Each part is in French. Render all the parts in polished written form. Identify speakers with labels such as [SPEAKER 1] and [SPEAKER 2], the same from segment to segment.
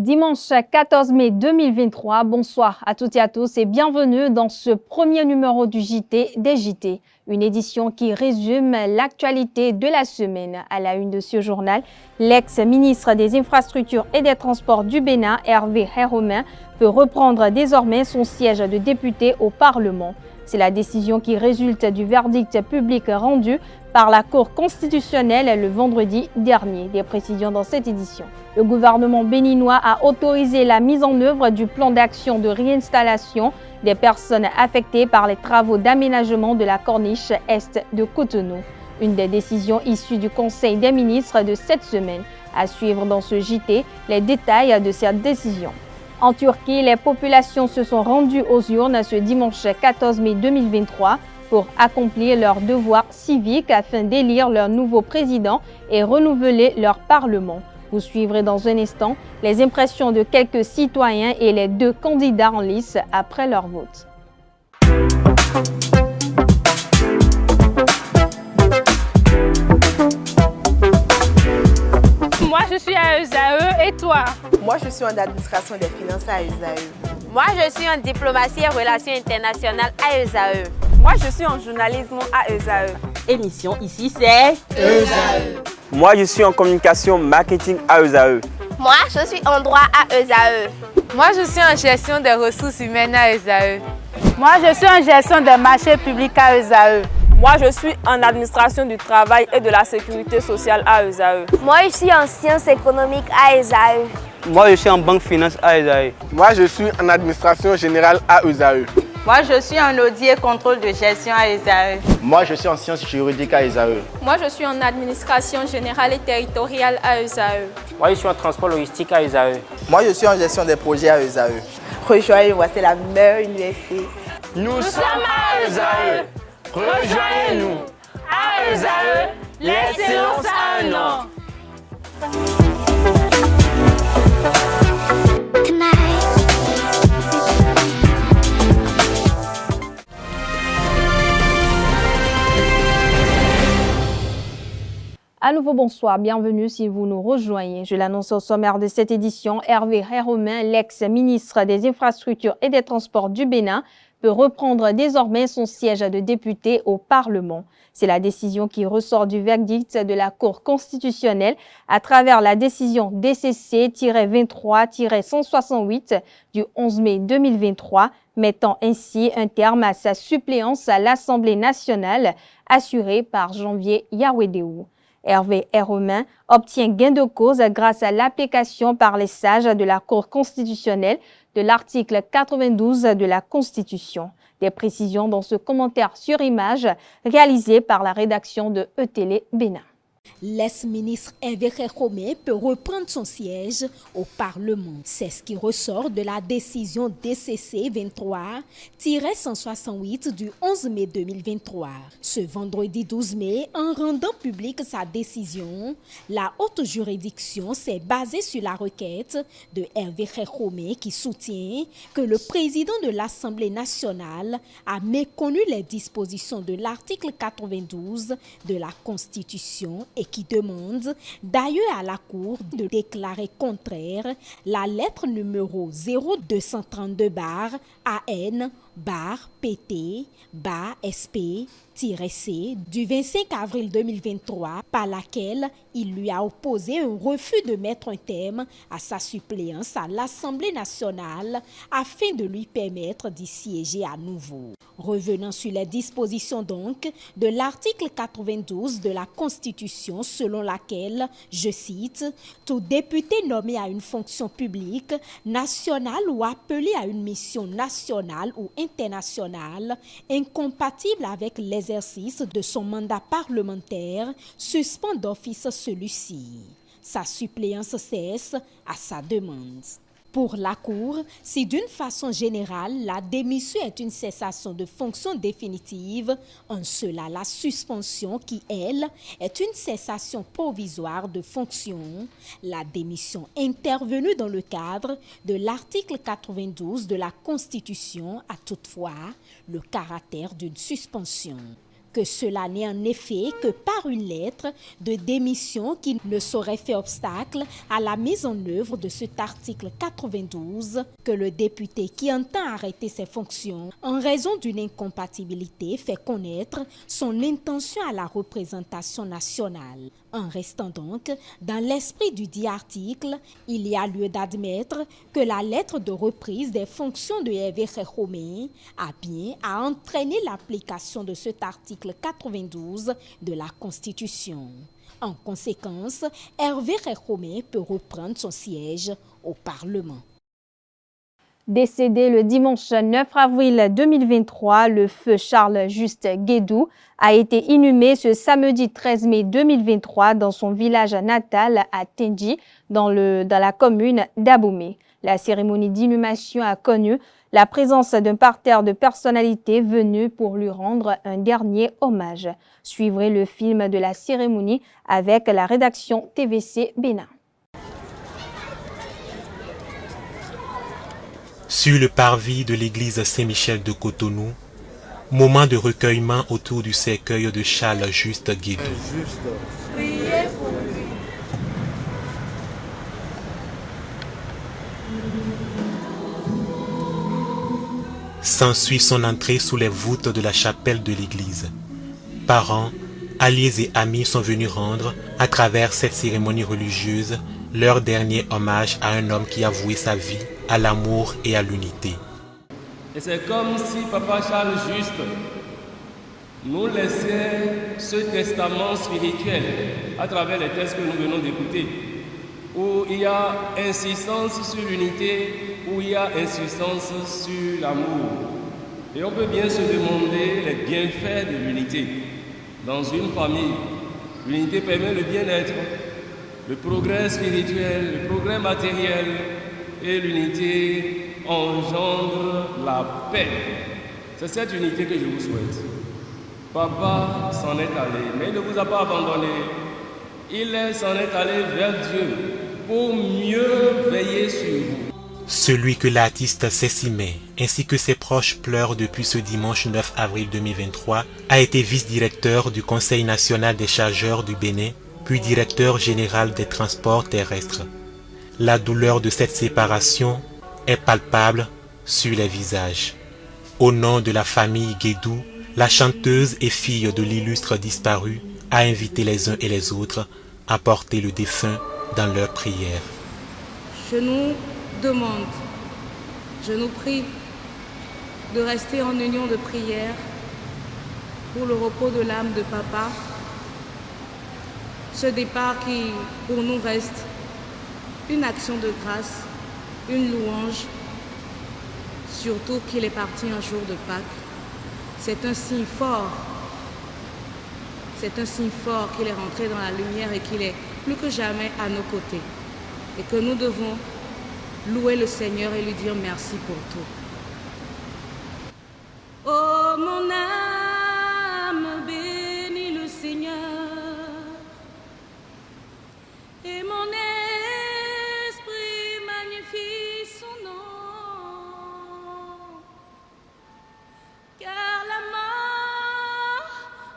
[SPEAKER 1] Dimanche 14 mai 2023, bonsoir à toutes et à tous et bienvenue dans ce premier numéro du JT des JT, une édition qui résume l'actualité de la semaine. À la une de ce journal, l'ex-ministre des Infrastructures et des Transports du Bénin, Hervé Herromin, peut reprendre désormais son siège de député au Parlement. C'est la décision qui résulte du verdict public rendu par la Cour constitutionnelle le vendredi dernier. Des précisions dans cette édition. Le gouvernement béninois a autorisé la mise en œuvre du plan d'action de réinstallation des personnes affectées par les travaux d'aménagement de la corniche est de Cotonou. Une des décisions issues du Conseil des ministres de cette semaine. À suivre dans ce JT les détails de cette décision. En Turquie, les populations se sont rendues aux urnes ce dimanche 14 mai 2023 pour accomplir leurs devoirs civiques afin d'élire leur nouveau président et renouveler leur parlement. Vous suivrez dans un instant les impressions de quelques citoyens et les deux candidats en lice après leur vote.
[SPEAKER 2] Moi, je suis à ESAE et toi?
[SPEAKER 3] Moi, je suis en administration des finances à ESAE.
[SPEAKER 4] Moi, je suis en diplomatie et relations internationales à ESAE.
[SPEAKER 3] Moi, je suis en journalisme à ESAE.
[SPEAKER 5] Émission ici, c'est
[SPEAKER 6] ESAE. Moi, je suis en communication marketing à ESAE.
[SPEAKER 4] Moi, je suis en droit à ESAE.
[SPEAKER 2] Moi, je suis en gestion des ressources humaines à ESAE.
[SPEAKER 7] Moi, je suis en gestion des marchés publics à ESAE.
[SPEAKER 3] Moi, je suis en administration du travail et de la sécurité sociale à ESAE.
[SPEAKER 4] Moi, je suis en sciences économiques à ESAE.
[SPEAKER 8] Moi, je suis en banque finance à ESAE.
[SPEAKER 6] Moi, je suis en administration générale à ESAE.
[SPEAKER 7] Moi, je suis en audit et contrôle de gestion à ESAE.
[SPEAKER 9] Moi, je suis en sciences juridiques à ESAE.
[SPEAKER 10] Moi, je suis en administration générale et territoriale à ESAE.
[SPEAKER 11] Moi, je suis en transport logistique à ESAE.
[SPEAKER 12] Moi, je suis en gestion des projets à ESAE.
[SPEAKER 3] Rejoignez-moi, c'est la meilleure université.
[SPEAKER 13] Nous sommes à ESAE. Rejoignez-nous. À ESAE, l'excellence a un nom.
[SPEAKER 1] À nouveau, bonsoir, bienvenue si vous nous rejoignez. Je l'annonce au sommaire de cette édition, Hervé Herromin, l'ex-ministre des Infrastructures et des Transports du Bénin, peut reprendre désormais son siège de député au Parlement. C'est la décision qui ressort du verdict de la Cour constitutionnelle à travers la décision DCC-23-168 du 11 mai 2023, mettant ainsi un terme à sa suppléance à l'Assemblée nationale, assurée par Janvier Yawedéou. Hervé Herromin obtient gain de cause grâce à l'application par les sages de la Cour constitutionnelle de l'article 92 de la Constitution. Des précisions dans ce commentaire sur image réalisé par la rédaction de E-Télé Bénin.
[SPEAKER 14] L'ex-ministre Hervé Herromin peut reprendre son siège au Parlement. C'est ce qui ressort de la décision DCC 23-168 du 11 mai 2023. Ce vendredi 12 mai, en rendant publique sa décision, la haute juridiction s'est basée sur la requête de Hervé Herromin qui soutient que le président de l'Assemblée nationale a méconnu les dispositions de l'article 92 de la Constitution et qui demande d'ailleurs à la Cour de déclarer contraire la lettre numéro 02-232-AN-PT-SP-C du 25 avril 2023 par laquelle il lui a opposé un refus de mettre un terme à sa suppléance à l'Assemblée nationale afin de lui permettre d'y siéger à nouveau. Revenant sur les dispositions donc de l'article 92 de la Constitution selon laquelle, je cite, « Tout député nommé à une fonction publique, nationale ou appelé à une mission nationale ou internationale, incompatible avec l'exercice de son mandat parlementaire, suspend d'office celui-ci. Sa suppléance cesse à sa demande. » Pour la Cour, si d'une façon générale, la démission est une cessation de fonction définitive, en cela la suspension qui, elle, est une cessation provisoire de fonction, la démission intervenue dans le cadre de l'article 92 de la Constitution a toutefois le caractère d'une suspension. que cela n'est en effet que par une lettre de démission qui ne saurait faire obstacle à la mise en œuvre de cet article 92 que le député qui entend arrêter ses fonctions en raison d'une incompatibilité fait connaître son intention à la représentation nationale. En restant donc dans l'esprit du dit article, il y a lieu d'admettre que la lettre de reprise des fonctions de Hervé Rékhomé a bien à entraîner l'application de cet article 92 de la Constitution. En conséquence, Hervé Rékhomé peut reprendre son siège au Parlement.
[SPEAKER 1] Décédé le dimanche 9 avril 2023, le feu Charles-Juste Guédou a été inhumé ce samedi 13 mai 2023 dans son village natal à Tendji, dans la commune d'Abomey. La cérémonie d'inhumation a connu la présence d'un parterre de personnalités venues pour lui rendre un dernier hommage. Suivrez le film de la cérémonie avec la rédaction TVC Bénin.
[SPEAKER 15] Sur le parvis de l'église Saint-Michel de Cotonou, moment de recueillement autour du cercueil de Charles-Juste Guédou. S'ensuit son entrée sous les voûtes de la chapelle de l'église. Parents, alliés et amis sont venus rendre, à travers cette cérémonie religieuse, leur dernier hommage à un homme qui a voué sa vie à l'amour et à l'unité.
[SPEAKER 16] Et c'est comme si Papa Charles Juste nous laissait ce testament spirituel à travers les textes que nous venons d'écouter, où il y a insistance sur l'unité, où il y a insistance sur l'amour. Et on peut bien se demander les bienfaits de l'unité. Dans une famille, l'unité permet le bien-être, le progrès spirituel, le progrès matériel, et l'unité engendre la paix. C'est cette unité que je vous souhaite. Papa s'en est allé, mais il ne vous a pas abandonné. Il s'en est allé vers Dieu pour mieux veiller sur vous.
[SPEAKER 15] Celui que l'artiste Cécimé ainsi que ses proches pleurent depuis ce dimanche 9 avril 2023 a été vice-directeur du Conseil national des chargeurs du Bénin, puis directeur général des transports terrestres. La douleur de cette séparation est palpable sur les visages. Au nom de la famille Guédou, la chanteuse et fille de l'illustre disparu a invité les uns et les autres à porter le défunt dans leurs prières.
[SPEAKER 17] Je nous demande, je nous prie de rester en union de prière pour le repos de l'âme de Papa. Ce départ qui, pour nous, reste une action de grâce, une louange, surtout qu'il est parti un jour de Pâques. C'est un signe fort. C'est un signe fort qu'il est rentré dans la lumière et qu'il est plus que jamais à nos côtés. Et que nous devons louer le Seigneur et lui dire merci pour tout. Oh mon âme, bénis le Seigneur. Et mon esprit magnifie son nom. Car la mort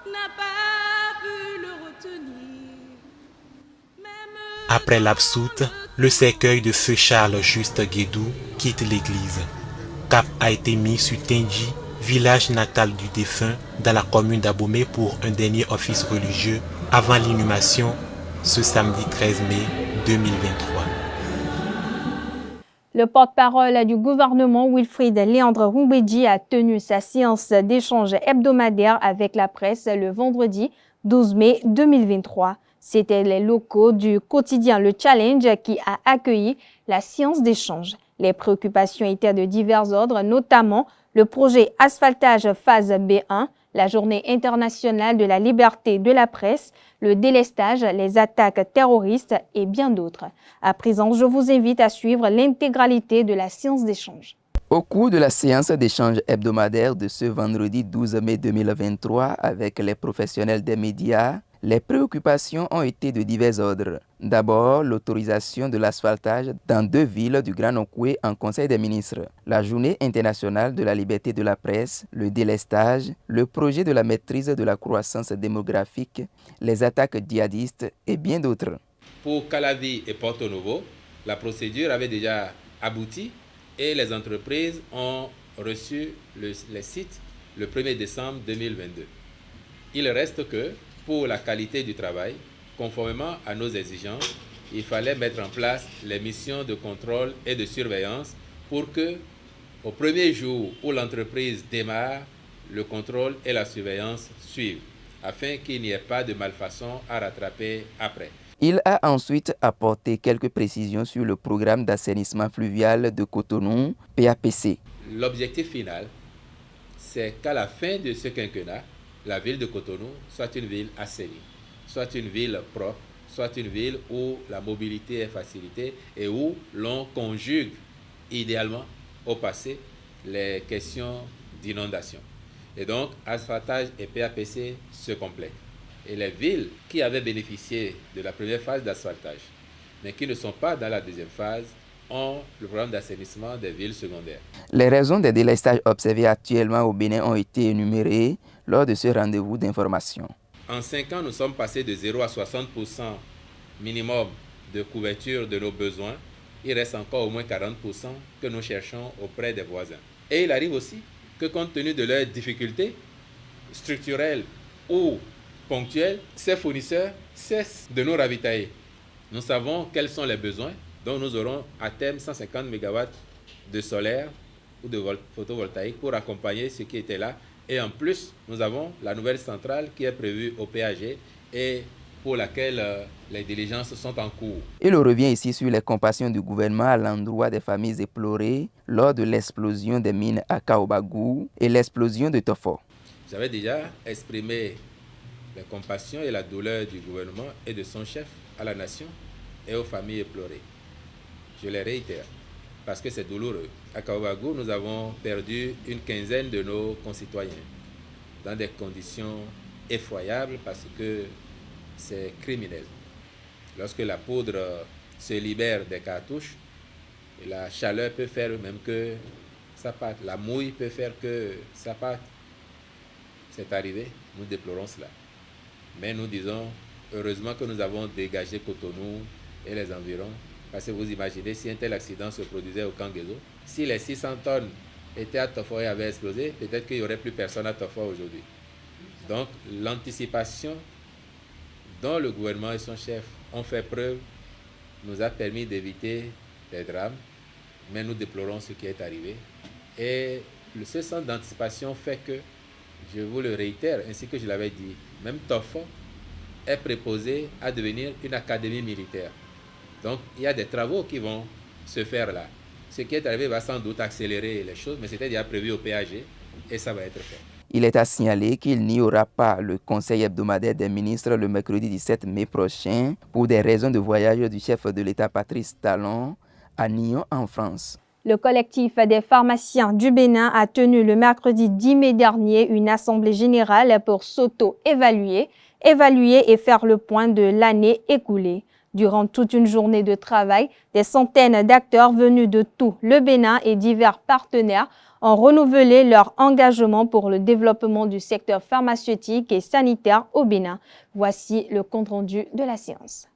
[SPEAKER 17] n'a pas pu le retenir.
[SPEAKER 15] Après l'absoute, le cercueil de feu Charles-Juste Guédou quitte l'église. Cap a été mis sur Tendji, village natal du défunt, dans la commune d'Abomey pour un dernier office religieux avant l'inhumation ce samedi 13 mai 2023.
[SPEAKER 1] Le porte-parole du gouvernement, Wilfrid Léandre Rumbedji, a tenu sa séance d'échange hebdomadaire avec la presse le vendredi 12 mai 2023. C'était les locaux du quotidien Le Challenge qui a accueilli la séance d'échange. Les préoccupations étaient de divers ordres, notamment le projet asphaltage phase B1, la journée internationale de la liberté de la presse, le délestage, les attaques terroristes et bien d'autres. À présent, je vous invite à suivre l'intégralité de la séance d'échange.
[SPEAKER 18] Au cours de la séance d'échange hebdomadaire de ce vendredi 12 mai 2023 avec les professionnels des médias, Les préoccupations ont été de divers ordres. D'abord, l'autorisation de l'asphaltage dans 2 villes du Grand Nokoué en Conseil des ministres, la Journée internationale de la liberté de la presse, le délestage, le projet de la maîtrise de la croissance démographique, les attaques djihadistes et bien d'autres.
[SPEAKER 19] Pour Calavi et Porto Novo, la procédure avait déjà abouti et les entreprises ont reçu les sites le 1er décembre 2022. Il reste que, pour la qualité du travail, conformément à nos exigences, il fallait mettre en place les missions de contrôle et de surveillance pour que, au premier jour où l'entreprise démarre, le contrôle et la surveillance suivent, afin qu'il n'y ait pas de malfaçon à rattraper après.
[SPEAKER 18] Il a ensuite apporté quelques précisions sur le programme d'assainissement fluvial de Cotonou, PAPC.
[SPEAKER 19] L'objectif final, c'est qu'à la fin de ce quinquennat, la ville de Cotonou soit une ville assainie, soit une ville propre, soit une ville où la mobilité est facilitée et où l'on conjugue idéalement au passé les questions d'inondation. Et donc, asphaltage et PAPC se complètent. Et les villes qui avaient bénéficié de la première phase d'asphaltage, mais qui ne sont pas dans la deuxième phase, ont le programme d'assainissement des villes secondaires.
[SPEAKER 18] Les raisons des délestages observés actuellement au Bénin ont été énumérées lors de ce rendez-vous d'information.
[SPEAKER 19] En 5 ans, nous sommes passés de 0 à 60% minimum de couverture de nos besoins. Il reste encore au moins 40% que nous cherchons auprès des voisins. Et il arrive aussi que compte tenu de leurs difficultés structurelles ou ponctuelles, ces fournisseurs cessent de nous ravitailler. Nous savons quels sont les besoins, donc nous aurons à terme 150 MW de solaire ou de photovoltaïque pour accompagner ce qui était là. Et en plus, nous avons la nouvelle centrale qui est prévue au PAG et pour laquelle les diligences sont en cours.
[SPEAKER 18] Il revient ici sur les compassions du gouvernement à l'endroit des familles éplorées lors de l'explosion des mines à Kaobagou et l'explosion de Tofo.
[SPEAKER 19] J'avais déjà exprimé les compassions et la douleur du gouvernement et de son chef à la nation et aux familles éplorées. Je les réitère parce que c'est douloureux. À Kaobagou, nous avons perdu une quinzaine de nos concitoyens dans des conditions effroyables parce que c'est criminel. Lorsque la poudre se libère des cartouches, la chaleur peut faire même que ça parte. La mouille peut faire que ça parte. C'est arrivé, nous déplorons cela. Mais nous disons, heureusement que nous avons dégagé Cotonou et les environs. Parce que vous imaginez, si un tel accident se produisait au Kangezo, si les 600 tonnes étaient à Tofo et avaient explosé, peut-être qu'il n'y aurait plus personne à Tofo aujourd'hui. Donc l'anticipation dont le gouvernement et son chef ont fait preuve nous a permis d'éviter des drames, mais nous déplorons ce qui est arrivé. Et ce sens d'anticipation fait que, je vous le réitère, ainsi que je l'avais dit, même Tofo est préposé à devenir une académie militaire. Donc il y a des travaux qui vont se faire là. Ce qui est arrivé va sans doute accélérer les choses, mais c'était déjà prévu au PAG et ça va être fait.
[SPEAKER 18] Il est à signaler qu'il n'y aura pas le conseil hebdomadaire des ministres le mercredi 17 mai prochain pour des raisons de voyage du chef de l'État Patrice Talon à Nyon en France.
[SPEAKER 1] Le collectif des pharmaciens du Bénin a tenu le mercredi 10 mai dernier une assemblée générale pour s'auto-évaluer, évaluer et faire le point de l'année écoulée. Durant toute une journée de travail, des centaines d'acteurs venus de tout le Bénin et divers partenaires ont renouvelé leur engagement pour le développement du secteur pharmaceutique et sanitaire au Bénin. Voici le compte-rendu de la séance.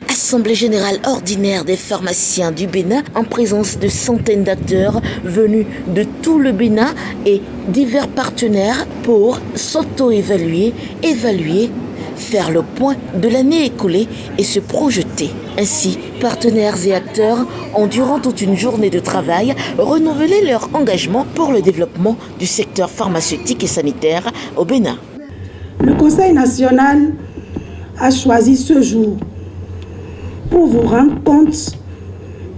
[SPEAKER 20] Assemblée générale ordinaire des pharmaciens du Bénin en présence de centaines d'acteurs venus de tout le Bénin et divers partenaires pour s'auto-évaluer, évaluer, faire le point de l'année écoulée et se projeter. Ainsi, partenaires et acteurs ont, durant toute une journée de travail, renouvelé leur engagement pour le développement du secteur pharmaceutique et sanitaire au Bénin.
[SPEAKER 21] Le Conseil national a choisi ce jour pour vous rendre compte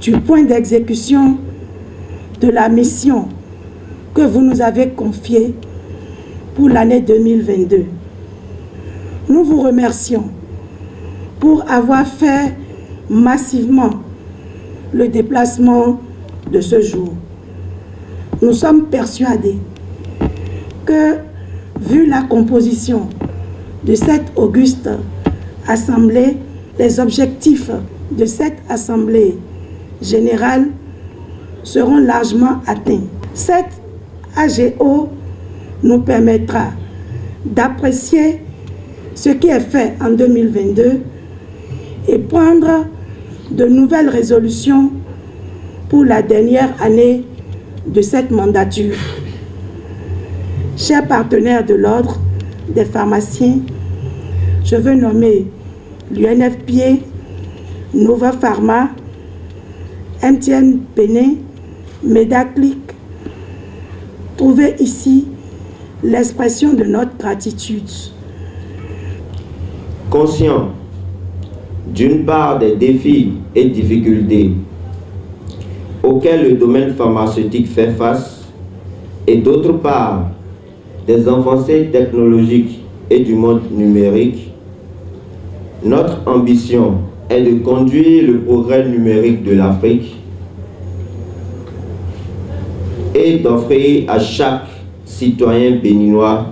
[SPEAKER 21] du point d'exécution de la mission que vous nous avez confiée pour l'année 2022. Nous vous remercions pour avoir fait massivement le déplacement de ce jour. Nous sommes persuadés que, vu la composition de cette auguste assemblée, les objectifs de cette assemblée générale seront largement atteints. Cette AGO nous permettra d'apprécier ce qui est fait en 2022 et prendre de nouvelles résolutions pour la dernière année de cette mandature. Chers partenaires de l'Ordre des pharmaciens, je veux nommer l'UNFPA, Nova Pharma, MTN Bénin, Medaclic. Trouvez ici l'expression de notre gratitude.
[SPEAKER 5] Conscient d'une part des défis et difficultés auxquels le domaine pharmaceutique fait face et d'autre part des avancées technologiques et du monde numérique, notre ambition est de conduire le progrès numérique de l'Afrique et d'offrir à chaque citoyen béninois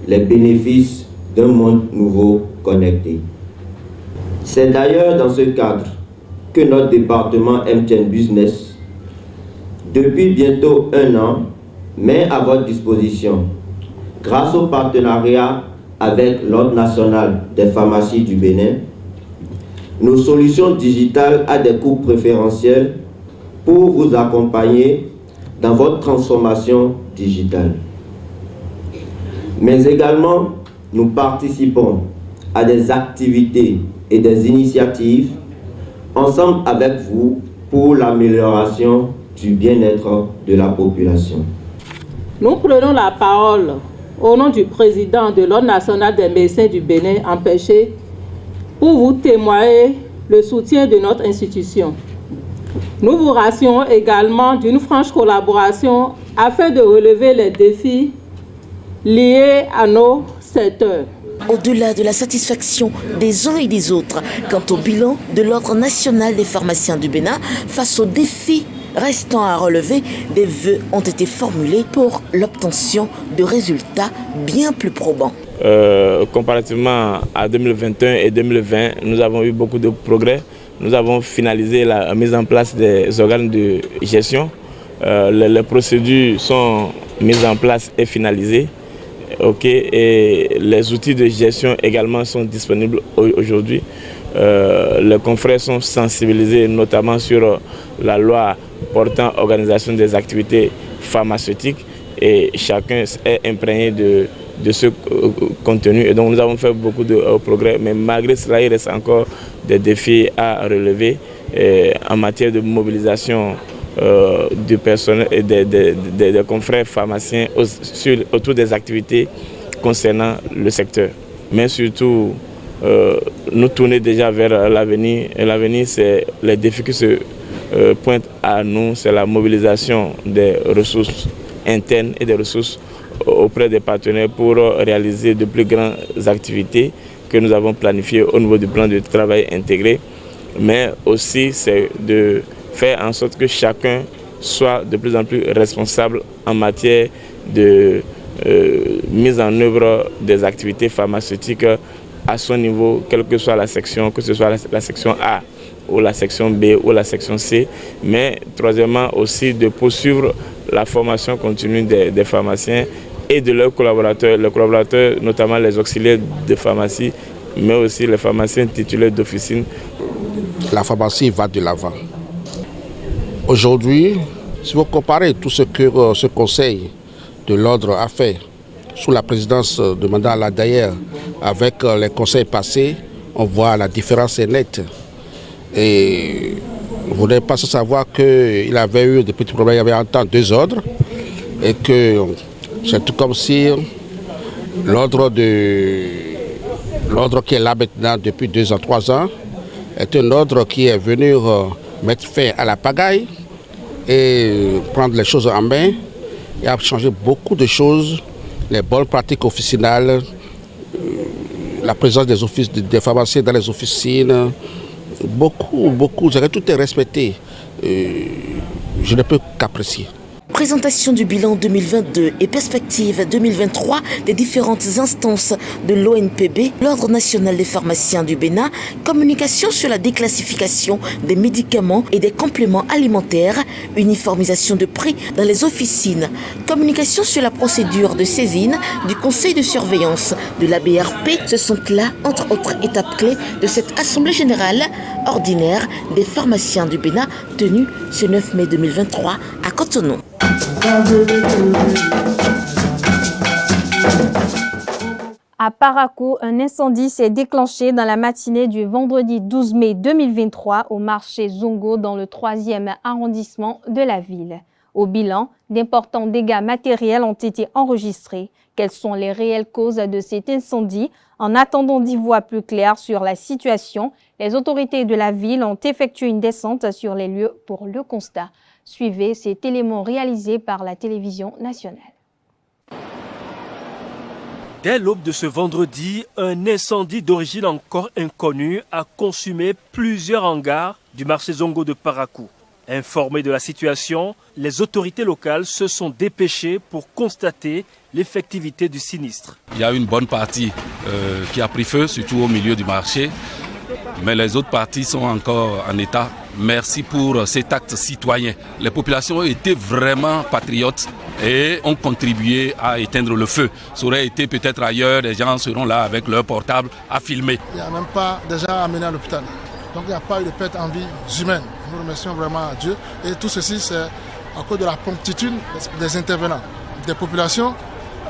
[SPEAKER 5] les bénéfices d'un monde nouveau connecté. C'est d'ailleurs dans ce cadre que notre département MTN Business, depuis bientôt 1 an, met à votre disposition, grâce au partenariat avec l'Ordre national des pharmacies du Bénin, nos solutions digitales à des coûts préférentiels pour vous accompagner dans votre transformation digitale. Mais également, nous participons à des activités et des initiatives ensemble avec vous pour l'amélioration du bien-être de la population.
[SPEAKER 22] Nous prenons la parole au nom du président de l'Ordre national des médecins du Bénin empêché pour vous témoigner le soutien de notre institution. Nous vous rassurons également d'une franche collaboration afin de relever les défis liés à nos secteurs.
[SPEAKER 20] Au-delà de la satisfaction des uns et des autres quant au bilan de l'Ordre national des pharmaciens du Bénin face aux défis restant à relever, des vœux ont été formulés pour l'obtention de résultats bien plus probants.
[SPEAKER 23] Comparativement à 2021 et 2020, nous avons eu beaucoup de progrès. Nous avons finalisé la mise en place des organes de gestion. Les procédures sont mises en place et finalisées. Et les outils de gestion également sont disponibles aujourd'hui. Les confrères sont sensibilisés notamment sur la loi portant organisation des activités pharmaceutiques et chacun est imprégné de ce contenu. Et donc nous avons fait beaucoup de progrès, mais malgré cela, il reste encore des défis à relever en matière de mobilisation du personnel et des confrères pharmaciens autour des activités concernant le secteur. Mais surtout, nous tourner déjà vers l'avenir. Et l'avenir, c'est les défis qui se pointent à nous, c'est la mobilisation des ressources internes et des ressources auprès des partenaires pour réaliser de plus grandes activités que nous avons planifiées au niveau du plan de travail intégré. Mais aussi, c'est de faire en sorte que chacun soit de plus en plus responsable en matière de mise en œuvre des activités pharmaceutiques à son niveau, quelle que soit la section, que ce soit la section A ou la section B ou la section C, mais troisièmement aussi de poursuivre la formation continue des pharmaciens et de leurs collaborateurs, notamment les auxiliaires de pharmacie, mais aussi les pharmaciens titulaires d'officine.
[SPEAKER 24] La pharmacie va de l'avant. Aujourd'hui, si vous comparez tout ce que ce conseil de l'ordre a fait sous la présidence de Mandela Dayer avec les conseils passés, on voit la différence est nette. Et vous n'êtes pas sans savoir qu'il avait eu des petits problèmes, il y avait un temps 2 ordres et que c'est tout comme si l'ordre qui est là maintenant depuis 2 ans, 3 ans est un ordre qui est venu mettre fin à la pagaille et prendre les choses en main et a changé beaucoup de choses, les bonnes pratiques officinales, la présence des offices des pharmaciens dans les officines, beaucoup, tout est respecté. Je ne peux qu'apprécier.
[SPEAKER 20] présentation du bilan 2022 et perspectives 2023 des différentes instances de l'ONPB, l'Ordre national des pharmaciens du Bénin, communication sur la déclassification des médicaments et des compléments alimentaires, uniformisation de prix dans les officines, communication sur la procédure de saisine du conseil de surveillance de la BRP, ce sont là, entre autres étapes clés de cette Assemblée générale ordinaire des pharmaciens du Bénin tenue ce 9 mai 2023 à Cotonou.
[SPEAKER 1] À Parakou, un incendie s'est déclenché dans la matinée du vendredi 12 mai 2023 au marché Zongo dans le 3e arrondissement de la ville. Au bilan, d'importants dégâts matériels ont été enregistrés. Quelles sont les réelles causes de cet incendie? En attendant d'y voir plus clair sur la situation, les autorités de la ville ont effectué une descente sur les lieux pour le constat. Suivez cet élément réalisé par la télévision nationale.
[SPEAKER 2] Dès l'aube de ce vendredi, un incendie d'origine encore inconnue a consumé plusieurs hangars du marché Zongo de Parakou. Informés de la situation, les autorités locales se sont dépêchées pour constater l'effectivité du sinistre.
[SPEAKER 4] Il y a une bonne partie qui a pris feu, surtout au milieu du marché, mais les autres parties sont encore en état. Merci pour cet acte citoyen. Les populations ont été vraiment patriotes et ont contribué à éteindre le feu. Ça aurait été peut-être ailleurs, les gens seront là avec leur portable à filmer.
[SPEAKER 6] Il n'y a même pas de gens amenés à l'hôpital. Donc il n'y a pas eu de perte en vie humaine. Nous remercions vraiment à Dieu. Et tout ceci, c'est à cause de la promptitude des intervenants, des populations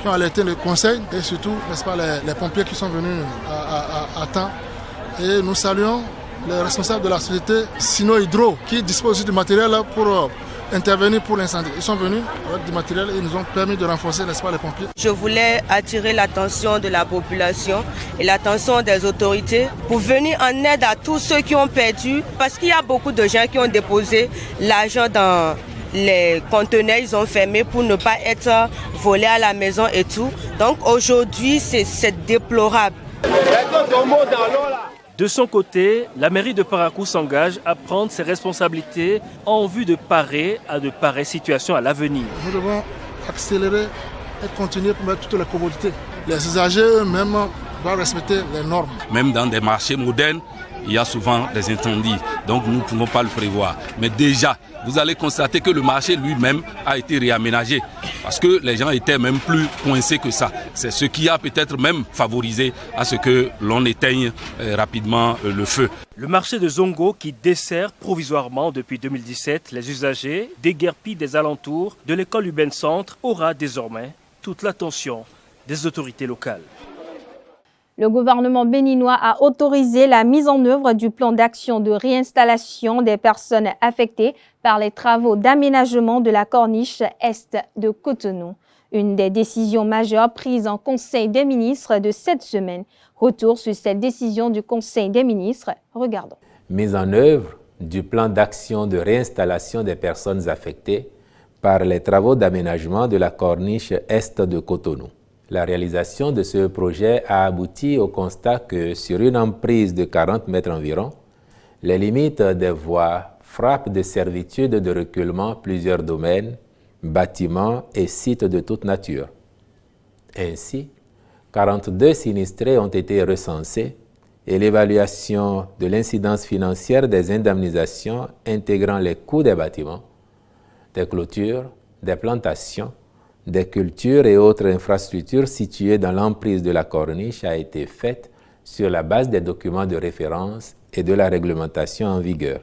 [SPEAKER 6] qui ont alerté le conseil et surtout, n'est-ce pas, les pompiers qui sont venus à temps. Et nous saluons les responsables de la société Sino Hydro qui disposent du matériel pour intervenir pour l'incendie. Ils sont venus avec du matériel et ils nous ont permis de renforcer, n'est-ce pas, les pompiers.
[SPEAKER 8] Je voulais attirer l'attention de la population et l'attention des autorités pour venir en aide à tous ceux qui ont perdu, parce qu'il y a beaucoup de gens qui ont déposé l'argent dans les conteneurs, ils ont fermé pour ne pas être volés à la maison et tout. Donc aujourd'hui, c'est déplorable.
[SPEAKER 2] De son côté, la mairie de Parakou s'engage à prendre ses responsabilités en vue de parer à de pareilles situations à l'avenir.
[SPEAKER 6] Nous devons accélérer et continuer pour mettre toutes les commodités. Les usagers eux-mêmes doivent respecter les normes.
[SPEAKER 4] Même dans des marchés modernes, il y a souvent des incendies, donc nous ne pouvons pas le prévoir. Mais déjà, vous allez constater que le marché lui-même a été réaménagé parce que les gens étaient même plus coincés que ça. C'est ce qui a peut-être même favorisé à ce que l'on éteigne rapidement le feu.
[SPEAKER 2] Le marché de Zongo, qui dessert provisoirement depuis 2017 les usagers déguerpis des alentours de l'école urbaine centre, aura désormais toute l'attention des autorités locales.
[SPEAKER 1] Le gouvernement béninois a autorisé la mise en œuvre du plan d'action de réinstallation des personnes affectées par les travaux d'aménagement de la corniche est de Cotonou. Une des décisions majeures prises en Conseil des ministres de cette semaine. Retour sur cette décision du Conseil des ministres. Regardons.
[SPEAKER 25] Mise en œuvre du plan d'action de réinstallation des personnes affectées par les travaux d'aménagement de la corniche est de Cotonou. La réalisation de ce projet a abouti au constat que sur une emprise de 40 mètres environ, les limites des voies frappent de servitude de reculement plusieurs domaines, bâtiments et sites de toute nature. Ainsi, 42 sinistrés ont été recensés et l'évaluation de l'incidence financière des indemnisations intégrant les coûts des bâtiments, des clôtures, des plantations, des cultures et autres infrastructures situées dans l'emprise de la corniche a été faite sur la base des documents de référence et de la réglementation en vigueur.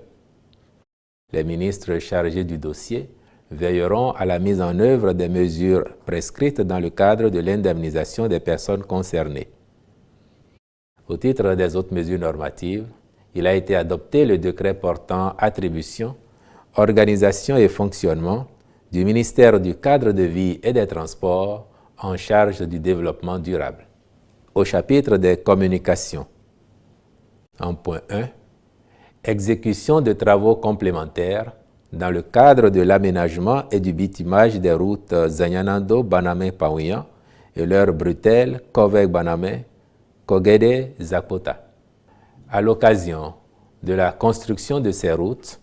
[SPEAKER 25] Les ministres chargés du dossier veilleront à la mise en œuvre des mesures prescrites dans le cadre de l'indemnisation des personnes concernées. Au titre des autres mesures normatives, il a été adopté le décret portant attribution, organisation et fonctionnement du ministère du Cadre de vie et des Transports en charge du développement durable. Au chapitre des communications, en point 1, exécution de travaux complémentaires dans le cadre de l'aménagement et du bitumage des routes Zanyanando-Banamé-Paouyan et leurs bretelles Kovek-Banamé, Kogede-Zapota. À l'occasion de la construction de ces routes,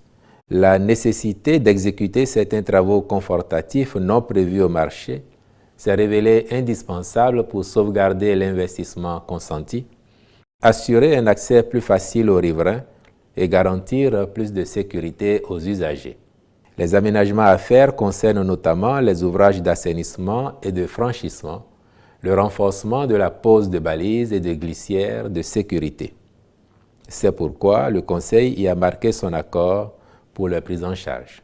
[SPEAKER 25] La nécessité d'exécuter certains travaux confortatifs non prévus au marché s'est révélée indispensable pour sauvegarder l'investissement consenti, assurer un accès plus facile aux riverains et garantir plus de sécurité aux usagers. Les aménagements à faire concernent notamment les ouvrages d'assainissement et de franchissement, le renforcement de la pose de balises et de glissières de sécurité. C'est pourquoi le Conseil y a marqué son accord pour leur prise en charge.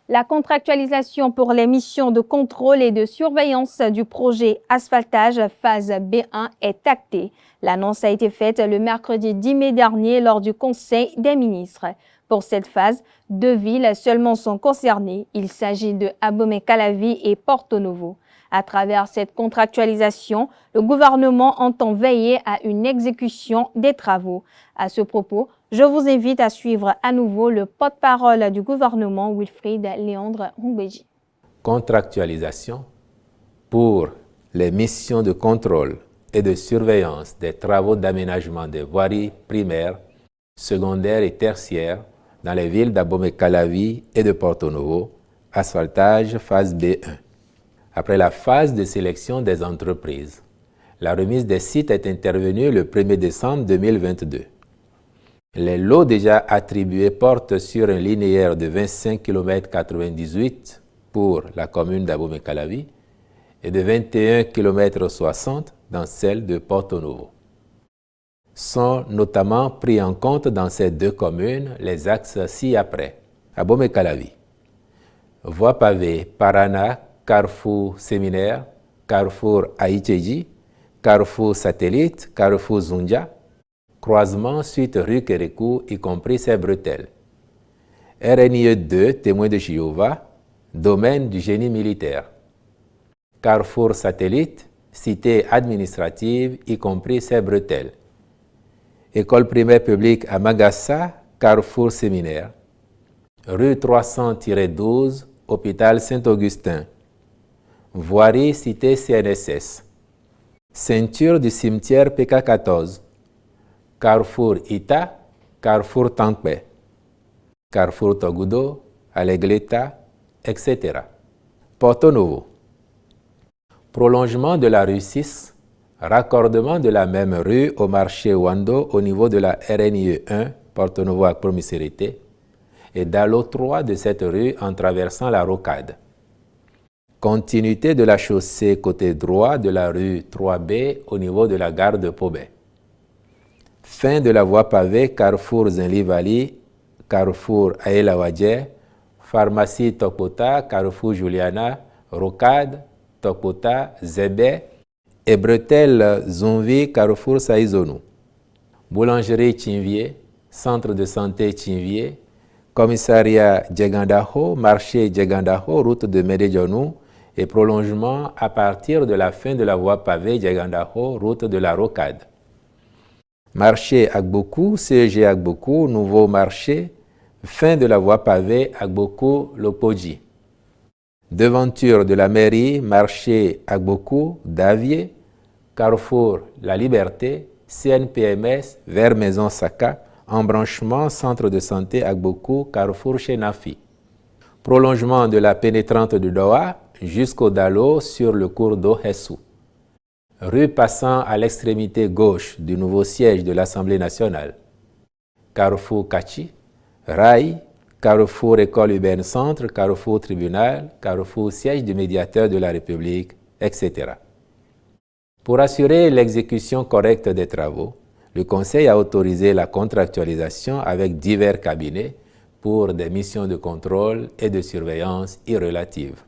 [SPEAKER 1] La contractualisation pour les missions de contrôle et de surveillance du projet asphaltage phase B1 est actée. L'annonce a été faite le mercredi 10 mai dernier lors du Conseil des ministres. Pour cette phase, 2 villes seulement sont concernées. Il s'agit de Abomey-Calavi et Porto Novo. À travers cette contractualisation, le gouvernement entend veiller à une exécution des travaux. À ce propos, je vous invite à suivre à nouveau le porte-parole du gouvernement, Wilfried Léandre Ngbeji.
[SPEAKER 25] Contractualisation pour les missions de contrôle et de surveillance des travaux d'aménagement des voiries primaires, secondaires et tertiaires dans les villes d'Abomey-Calavi et de Porto Novo, asphaltage phase B1. Après la phase de sélection des entreprises, la remise des sites est intervenue le 1er décembre 2022. Les lots déjà attribués portent sur un linéaire de 25 km 98 pour la commune d'Abomey-Calavi et de 21 km 60 dans celle de Porto Novo. Sont notamment pris en compte dans ces deux communes les axes ci-après. Abomey-Calavi, voie pavée Parana, Carrefour Séminaire, Carrefour Aïtcheji, Carrefour Satellite, Carrefour Zundia, croisement suite rue Kérékou, y compris ses bretelles. RNIE 2, témoin de Jéhovah, domaine du génie militaire. Carrefour Satellite, cité administrative, y compris ses bretelles. École primaire publique à Magassa, Carrefour Séminaire. Rue 300-12, hôpital Saint-Augustin. Voirie cité CNSS. Ceinture du cimetière PK14. Carrefour Ita, Carrefour Tankbe, Carrefour Togudo, Alegleta, etc. Porto Novo. Prolongement de la rue 6, raccordement de la même rue au marché Wando au niveau de la RNIE 1, Porto Novo à Promisérité, et d'Allo 3 de cette rue en traversant la rocade. Continuité de la chaussée côté droit de la rue 3B au niveau de la gare de Pobé. Fin de la voie pavée Carrefour Zinlivali, Carrefour Aelawadje, Pharmacie Tokota, Carrefour Juliana, Rocade, Tokota, Zébé et Bretelle Zunvi, Carrefour Saïzonou. Boulangerie Tchinvier, Centre de santé Tchinvier, Commissariat Djegandaho, Marché Djegandaho, route de Médédionou et prolongement à partir de la fin de la voie pavée Djegandaho, route de la Rocade. Marché Agbokou, CEG Agbokou, nouveau marché, fin de la voie pavée Agbokou, Lopoji. Devanture de la mairie, marché Agbokou, Davier, Carrefour La Liberté, CNPMS, vers Maison Saka, embranchement centre de santé Agbokou, Carrefour chez Nafi. Prolongement de la pénétrante de Doha jusqu'au Dalo sur le cours d'eau Hessou. Rue passant à l'extrémité gauche du nouveau siège de l'Assemblée nationale. Carrefour Kachi, Rail, Carrefour École urbaine centre, Carrefour Tribunal, Carrefour siège du médiateur de la République, etc. Pour assurer l'exécution correcte des travaux, le Conseil a autorisé la contractualisation avec divers cabinets pour des missions de contrôle et de surveillance irrelatives.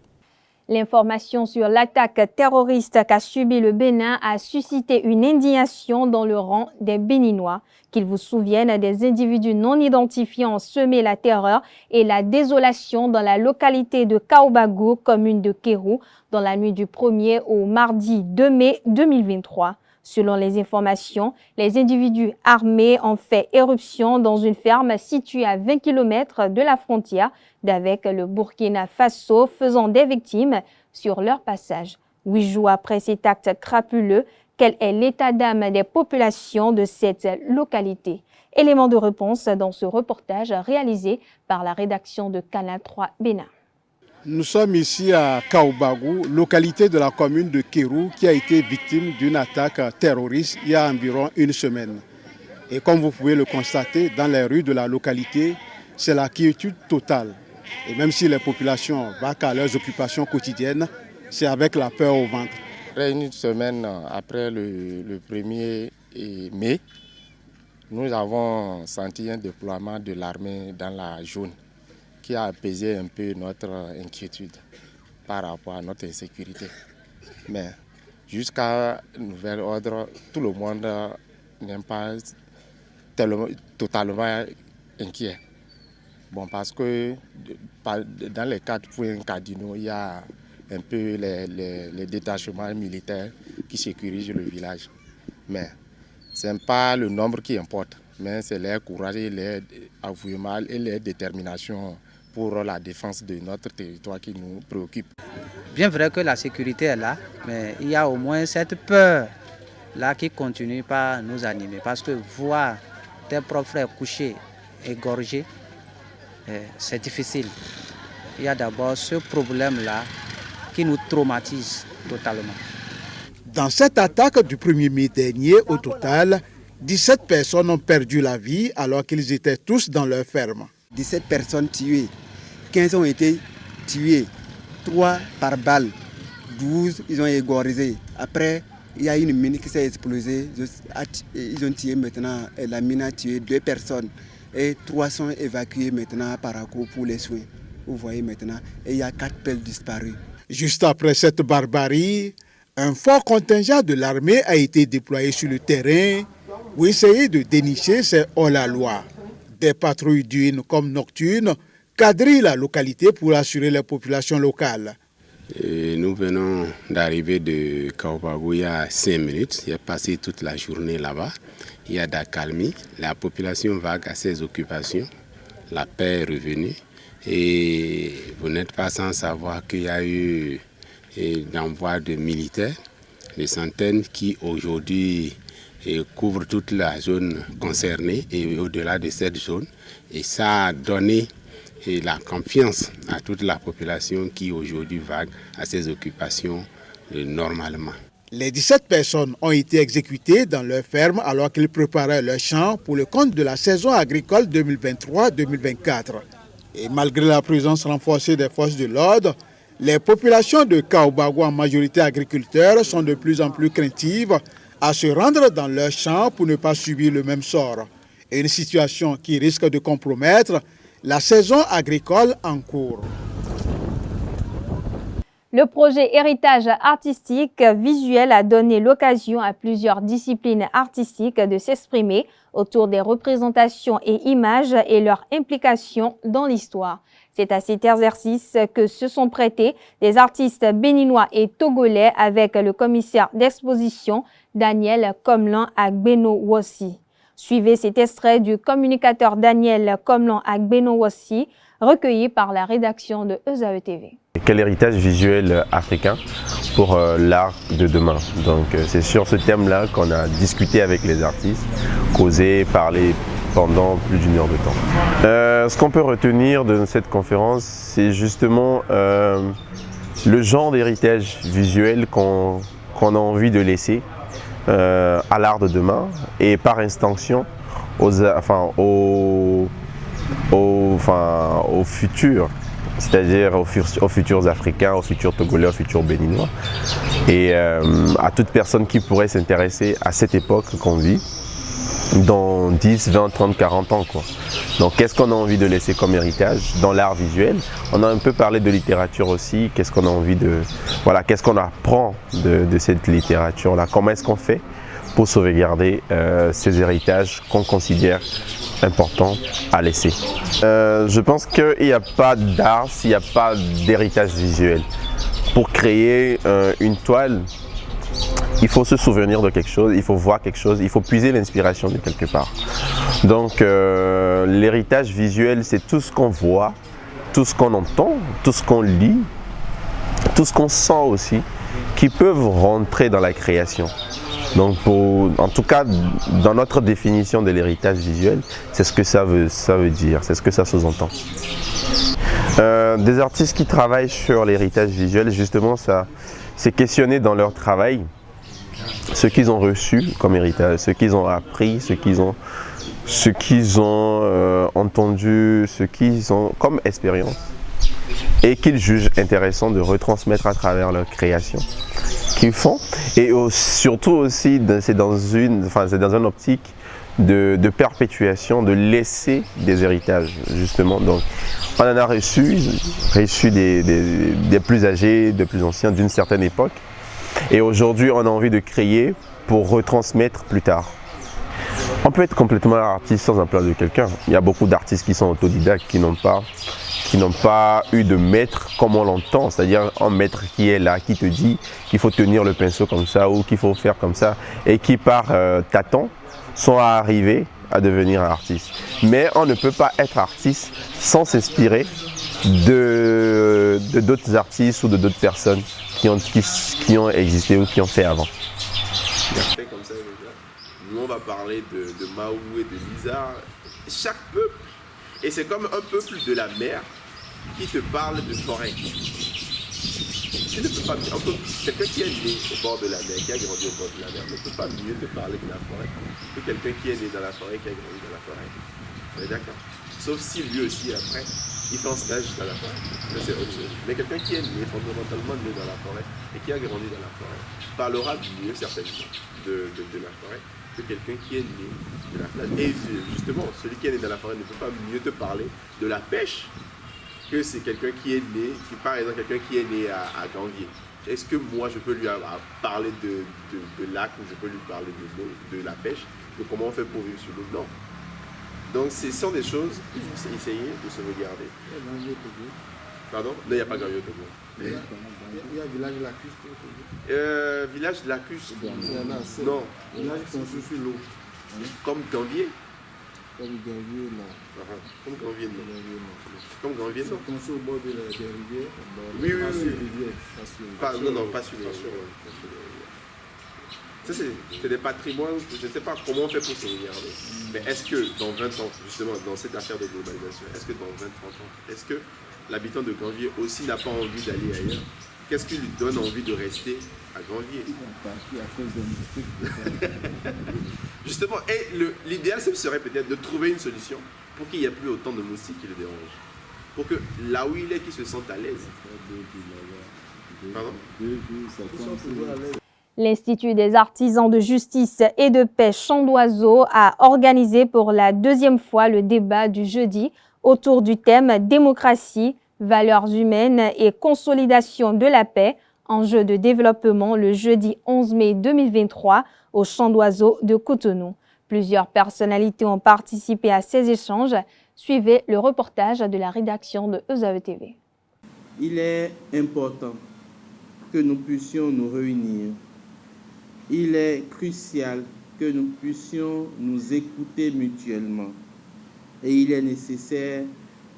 [SPEAKER 1] L'information sur l'attaque terroriste qu'a subi le Bénin a suscité une indignation dans le rang des Béninois. Qu'ils vous souviennent, des individus non identifiés ont semé la terreur et la désolation dans la localité de Kaobago, commune de Kérou, dans la nuit du 1er au mardi 2 mai 2023. Selon les informations, les individus armés ont fait éruption dans une ferme située à 20 km de la frontière d'avec le Burkina Faso, faisant des victimes sur leur passage. 8 jours après cet acte crapuleux, quel est l'état d'âme des populations de cette localité? Élément de réponse dans ce reportage réalisé par la rédaction de Canal 3 Bénin.
[SPEAKER 7] Nous sommes ici à Kaobagou, localité de la commune de Kérou, qui a été victime d'une attaque terroriste il y a environ une semaine. Et comme vous pouvez le constater, dans les rues de la localité, c'est la quiétude totale. Et même si les populations vaquent à leurs occupations quotidiennes, c'est avec la peur au ventre.
[SPEAKER 9] Après une semaine après le 1er mai, nous avons senti un déploiement de l'armée dans la zone qui a apaisé un peu notre inquiétude par rapport à notre insécurité. Mais jusqu'à nouvel ordre, tout le monde n'est pas totalement inquiet. Bon, parce que dans les 4 points cardinaux, il y a un peu les détachements militaires qui sécurisent le village. Mais ce n'est pas le nombre qui importe, mais c'est leur courage et leur avouement et leur détermination pour la défense de notre territoire qui nous préoccupe.
[SPEAKER 10] Bien vrai que la sécurité est là, mais il y a au moins cette peur-là qui continue par nous animer. Parce que voir tes propres frères couchés, égorgés, c'est difficile. Il y a d'abord ce problème-là qui nous traumatise totalement.
[SPEAKER 7] Dans cette attaque du 1er mai dernier, au total, 17 personnes ont perdu la vie alors qu'ils étaient tous dans leur ferme.
[SPEAKER 11] 17 personnes tuées, 15 ont été tuées, 3 par balle, 12 ils ont égorgé. Après, il y a une mine qui s'est explosée, ils ont tué maintenant, la mine a tué 2 personnes et 3 sont évacués maintenant par Parakou pour les soins. Vous voyez maintenant, et il y a 4 pelles disparues.
[SPEAKER 7] Juste après cette barbarie, un fort contingent de l'armée a été déployé sur le terrain pour essayer de dénicher ces hors-la-loi. Des patrouilles diurnes comme nocturnes quadrillent la localité pour assurer les populations locales.
[SPEAKER 12] Et nous venons d'arriver de Kaobagou il y a 5 minutes. J'ai passé toute la journée là-bas. Il y a d'accalmie. La population vague à ses occupations. La paix est revenue. Et vous n'êtes pas sans savoir qu'il y a eu d'envoi de militaires, des centaines qui aujourd'hui couvrent toute la zone concernée et au-delà de cette zone. Et ça a donné la confiance à toute la population qui aujourd'hui vague à ses occupations normalement.
[SPEAKER 7] Les 17 personnes ont été exécutées dans leur ferme alors qu'ils préparaient leurs champs pour le compte de la saison agricole 2023-2024. Et malgré la présence renforcée des forces de l'ordre, les populations de Kaobagou, en majorité agriculteurs, sont de plus en plus craintives à se rendre dans leurs champs pour ne pas subir le même sort. Et une situation qui risque de compromettre la saison agricole en cours.
[SPEAKER 1] Le projet Héritage artistique visuel a donné l'occasion à plusieurs disciplines artistiques de s'exprimer autour des représentations et images et leur implication dans l'histoire. C'est à cet exercice que se sont prêtés des artistes béninois et togolais avec le commissaire d'exposition Daniel Komlan Agbeno-Wossi. Suivez cet extrait du communicateur Daniel Komlan Agbeno-Wossi recueilli par la rédaction de ESAE TV.
[SPEAKER 26] Quel héritage visuel africain pour l'art de demain? Donc c'est sur ce thème-là qu'on a discuté avec les artistes, causé, parlé pendant plus d'1 heure de temps. Ce qu'on peut retenir de cette conférence, c'est justement le genre d'héritage visuel qu'on a envie de laisser à l'art de demain et par extension aux futurs, c'est-à-dire aux futurs Africains, aux futurs Togolais, aux futurs Béninois et à toute personne qui pourrait s'intéresser à cette époque qu'on vit dans 10, 20, 30, 40 ans, quoi. Donc qu'est-ce qu'on a envie de laisser comme héritage dans l'art visuel? On a un peu parlé de littérature aussi, qu'est-ce qu'on a envie de... Voilà, qu'est-ce qu'on apprend de cette littérature-là? Comment est-ce qu'on fait pour sauvegarder ces héritages qu'on considère importants à laisser? Je pense qu'il n'y a pas d'art s'il n'y a pas d'héritage visuel. Pour créer une toile, il faut se souvenir de quelque chose, il faut voir quelque chose, il faut puiser l'inspiration de quelque part. Donc l'héritage visuel, c'est tout ce qu'on voit, tout ce qu'on entend, tout ce qu'on lit, tout ce qu'on sent aussi, qui peuvent rentrer dans la création. Donc en tout cas, dans notre définition de l'héritage visuel, c'est ce que ça veut dire, c'est ce que ça sous-entend. Des artistes qui travaillent sur l'héritage visuel, justement, ça c'est questionner dans leur travail ce qu'ils ont reçu comme héritage, ce qu'ils ont appris, ce qu'ils ont entendu, ce qu'ils ont comme expérience et qu'ils jugent intéressant de retransmettre à travers leur création qu'ils font. Et surtout aussi, c'est dans une optique de perpétuation, de laisser des héritages, justement. Donc, on en a reçu des plus âgés, des plus anciens d'une certaine époque. Et aujourd'hui, on a envie de créer pour retransmettre plus tard. On peut être complètement artiste sans emploi de quelqu'un. Il y a beaucoup d'artistes qui sont autodidactes, qui n'ont pas eu de maître comme on l'entend, c'est-à-dire un maître qui est là, qui te dit qu'il faut tenir le pinceau comme ça ou qu'il faut faire comme ça et qui par tâton sont arrivés à devenir un artiste. Mais on ne peut pas être artiste sans s'inspirer de d'autres artistes ou de d'autres personnes qui ont existé ou qui ont fait avant.
[SPEAKER 3] Comme ça, nous on va parler de Mahou et de Lisa, chaque peuple, et c'est comme un peuple de la mer qui te parle de forêt. Tu ne peux pas, quelqu'un qui est né au bord de la mer, qui a grandi au bord de la mer, ne peut pas mieux te parler de la forêt que quelqu'un qui est né dans la forêt, qui a grandi dans la forêt. On est d'accord? Sauf si lui aussi après, il fait un stage dans la forêt. C'est autre chose. Mais quelqu'un qui est né, fondamentalement né dans la forêt et qui a grandi dans la forêt, parlera mieux certainement de la forêt que quelqu'un qui est né de la plage. Et justement, celui qui est né dans la forêt ne peut pas mieux te parler de la pêche que c'est quelqu'un qui est né, par exemple quelqu'un qui est né à Ganvier. Est-ce que moi je peux lui parler de lac ou je peux lui parler de l'eau, de la pêche, de comment on fait pour vivre sur l'eau? Non. Donc ce sont des choses qu'il faut essayer de se regarder. Pardon? Non, il n'y a pas Ganvier au Togo. Il y a village de la Custe. Village de la Custe. Non. Village construit sur l'eau. Comme Ganvier. Comme Ganvier, non. Comme Ganvier, non. Comme Ganvier, non. Construit au bord des rivières. Oui. Non, pas sur les rivières. Ça, c'est des patrimoines, je ne sais pas comment on fait pour se regarder. Mais est-ce que dans 20 ans, justement, dans cette affaire de globalisation, est-ce que dans 20-30 ans, est-ce que l'habitant de Ganvier aussi n'a pas envie d'aller ailleurs? Qu'est-ce qui lui donne envie de rester à Ganvier? Justement, et l'idéal serait peut-être de trouver une solution pour qu'il n'y ait plus autant de moustiques qui le dérangent. Pour que là où il est, qu'il se sente à l'aise. Pardon?
[SPEAKER 1] L'Institut des artisans de justice et de paix Chant d'Oiseau a organisé pour la deuxième fois le débat du jeudi autour du thème démocratie, valeurs humaines et consolidation de la paix, enjeu de développement le jeudi 11 mai 2023 au Chant d'Oiseau de Cotonou. Plusieurs personnalités ont participé à ces échanges. Suivez le reportage de la rédaction de ESAE TV.
[SPEAKER 13] Il est important que nous puissions nous réunir. Il est crucial que nous puissions nous écouter mutuellement. Et il est nécessaire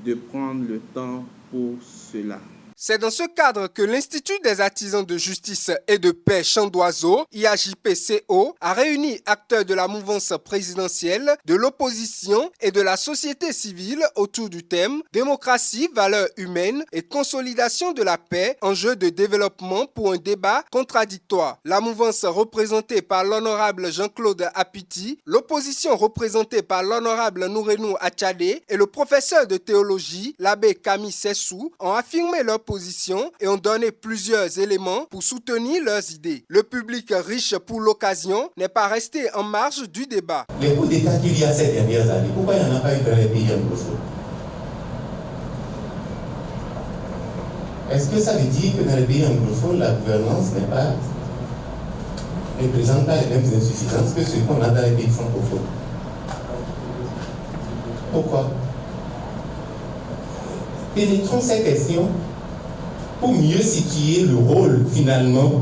[SPEAKER 13] de prendre le temps pour cela.
[SPEAKER 14] C'est dans ce cadre que l'Institut des artisans de justice et de paix Chant d'Oiseau, IAJPCO, a réuni acteurs de la mouvance présidentielle, de l'opposition et de la société civile autour du thème démocratie, valeurs humaines et consolidation de la paix, enjeu de développement pour un débat contradictoire. La mouvance représentée par l'honorable Jean-Claude Apiti, l'opposition représentée par l'honorable Nourenou Achadé et le professeur de théologie, l'abbé Camille Sessou, ont affirmé leur position et ont donné plusieurs éléments pour soutenir leurs idées. Le public riche pour l'occasion n'est pas resté en marge du débat.
[SPEAKER 15] Les coups d'État qu'il y a ces dernières années, pourquoi il n'y en a pas eu dans les pays anglophones? Est-ce que ça veut dire que dans les pays anglophones, la gouvernance ne présente pas les mêmes insuffisances que ce qu'on a dans les pays francophones? Pourquoi? Pénétrons ces questions pour mieux situer le rôle finalement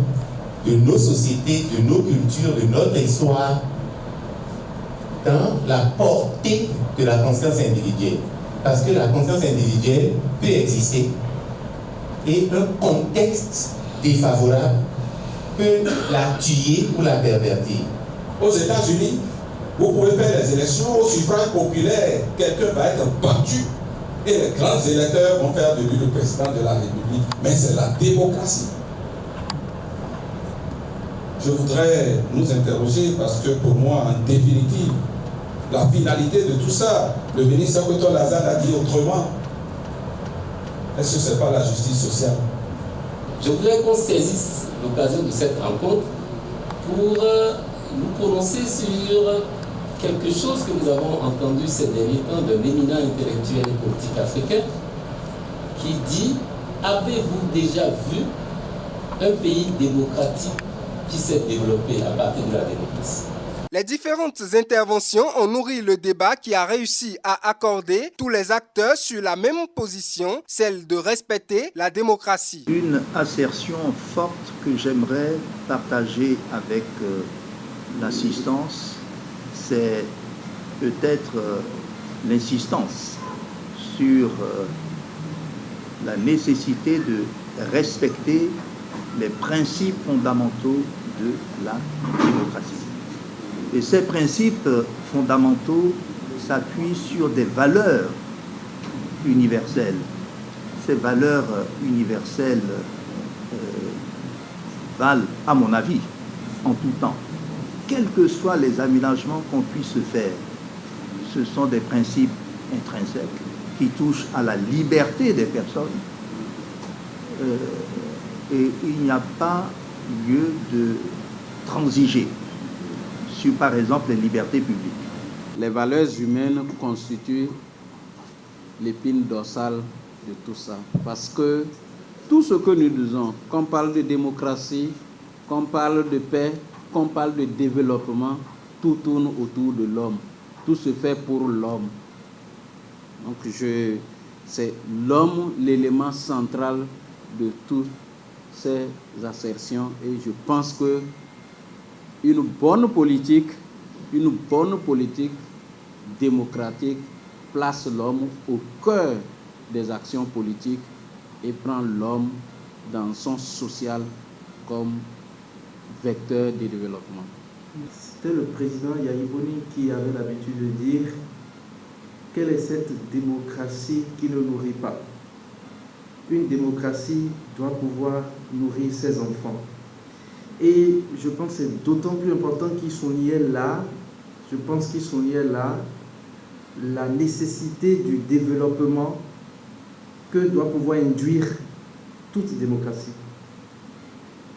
[SPEAKER 15] de nos sociétés, de nos cultures, de notre histoire dans la portée de la conscience individuelle. Parce que la conscience individuelle peut exister et un contexte défavorable peut la tuer ou la pervertir. Aux États-Unis, vous pouvez faire les élections au suffrage populaire. Quelqu'un va être battu et les grands électeurs vont faire de lui le président de la République. Mais c'est la démocratie. Je voudrais nous interroger parce que pour moi, en définitive, la finalité de tout ça, le ministre Koto Lazare a dit autrement. Est-ce que ce n'est pas la justice sociale?
[SPEAKER 5] Je voudrais qu'on saisisse l'occasion de cette rencontre pour nous prononcer sur quelque chose que nous avons entendu ces derniers temps d'un éminent intellectuel et politique africain qui dit: avez-vous déjà vu un pays démocratique qui s'est développé à partir de la démocratie?
[SPEAKER 14] Les différentes interventions ont nourri le débat qui a réussi à accorder tous les acteurs sur la même position, celle de respecter la démocratie.
[SPEAKER 16] Une assertion forte que j'aimerais partager avec l'assistance, c'est peut-être l'insistance sur la nécessité de respecter les principes fondamentaux de la démocratie. Et ces principes fondamentaux s'appuient sur des valeurs universelles. Ces valeurs universelles valent, à mon avis, en tout temps. Quels que soient les aménagements qu'on puisse faire, ce sont des principes intrinsèques qui touchent à la liberté des personnes. Et il n'y a pas lieu de transiger sur, par exemple, les libertés publiques.
[SPEAKER 13] Les valeurs humaines constituent l'épine dorsale de tout ça. Parce que tout ce que nous disons, qu'on parle de démocratie, qu'on parle de paix, qu'on parle de développement, tout tourne autour de l'homme. Tout se fait pour l'homme. Donc c'est l'homme l'élément central de toutes ces assertions. Et je pense que une bonne politique démocratique place l'homme au cœur des actions politiques et prend l'homme dans son social comme vecteur de développement.
[SPEAKER 17] C'était le président Yahya Boni qui avait l'habitude de dire: quelle est cette démocratie qui ne nourrit pas? Une démocratie doit pouvoir nourrir ses enfants. Et je pense que c'est d'autant plus important qu'ils sont liés là. Je pense qu'ils sont liés là la nécessité du développement que doit pouvoir induire toute démocratie.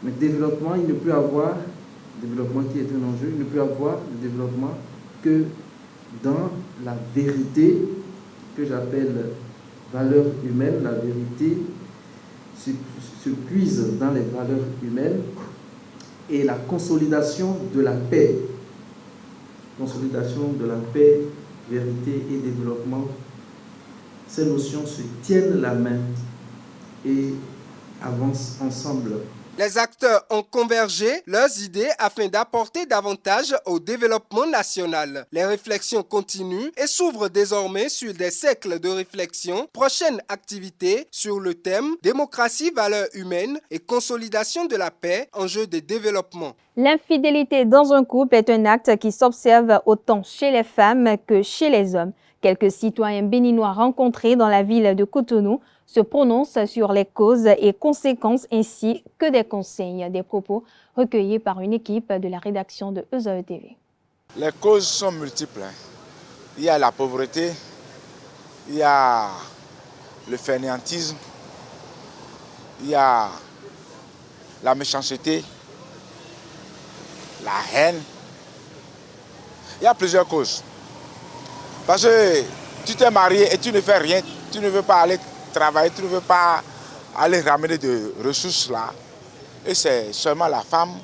[SPEAKER 17] Mais développement, il ne peut avoir, développement qui est un enjeu, il ne peut avoir de développement que dans la vérité que j'appelle valeur humaine. La vérité se puise dans les valeurs humaines et la consolidation de la paix. Consolidation de la paix, vérité et développement. Ces notions se tiennent la main et avancent ensemble.
[SPEAKER 14] Les acteurs ont convergé leurs idées afin d'apporter davantage au développement national. Les réflexions continuent et s'ouvrent désormais sur des siècles de réflexion. Prochaine activité sur le thème démocratie, valeurs humaines et consolidation de la paix, enjeu de développement.
[SPEAKER 1] L'infidélité dans un couple est un acte qui s'observe autant chez les femmes que chez les hommes. Quelques citoyens béninois rencontrés dans la ville de Cotonou se prononcent sur les causes et conséquences ainsi que des conseils. Des propos recueillis par une équipe de la rédaction de EZAE TV.
[SPEAKER 18] Les causes sont multiples. Il y a la pauvreté, il y a le fainéantisme, il y a la méchanceté, la haine. Il y a plusieurs causes. Parce que tu t'es marié et tu ne fais rien, tu ne veux pas aller travailler, tu ne veux pas aller ramener de ressources là. Et c'est seulement la femme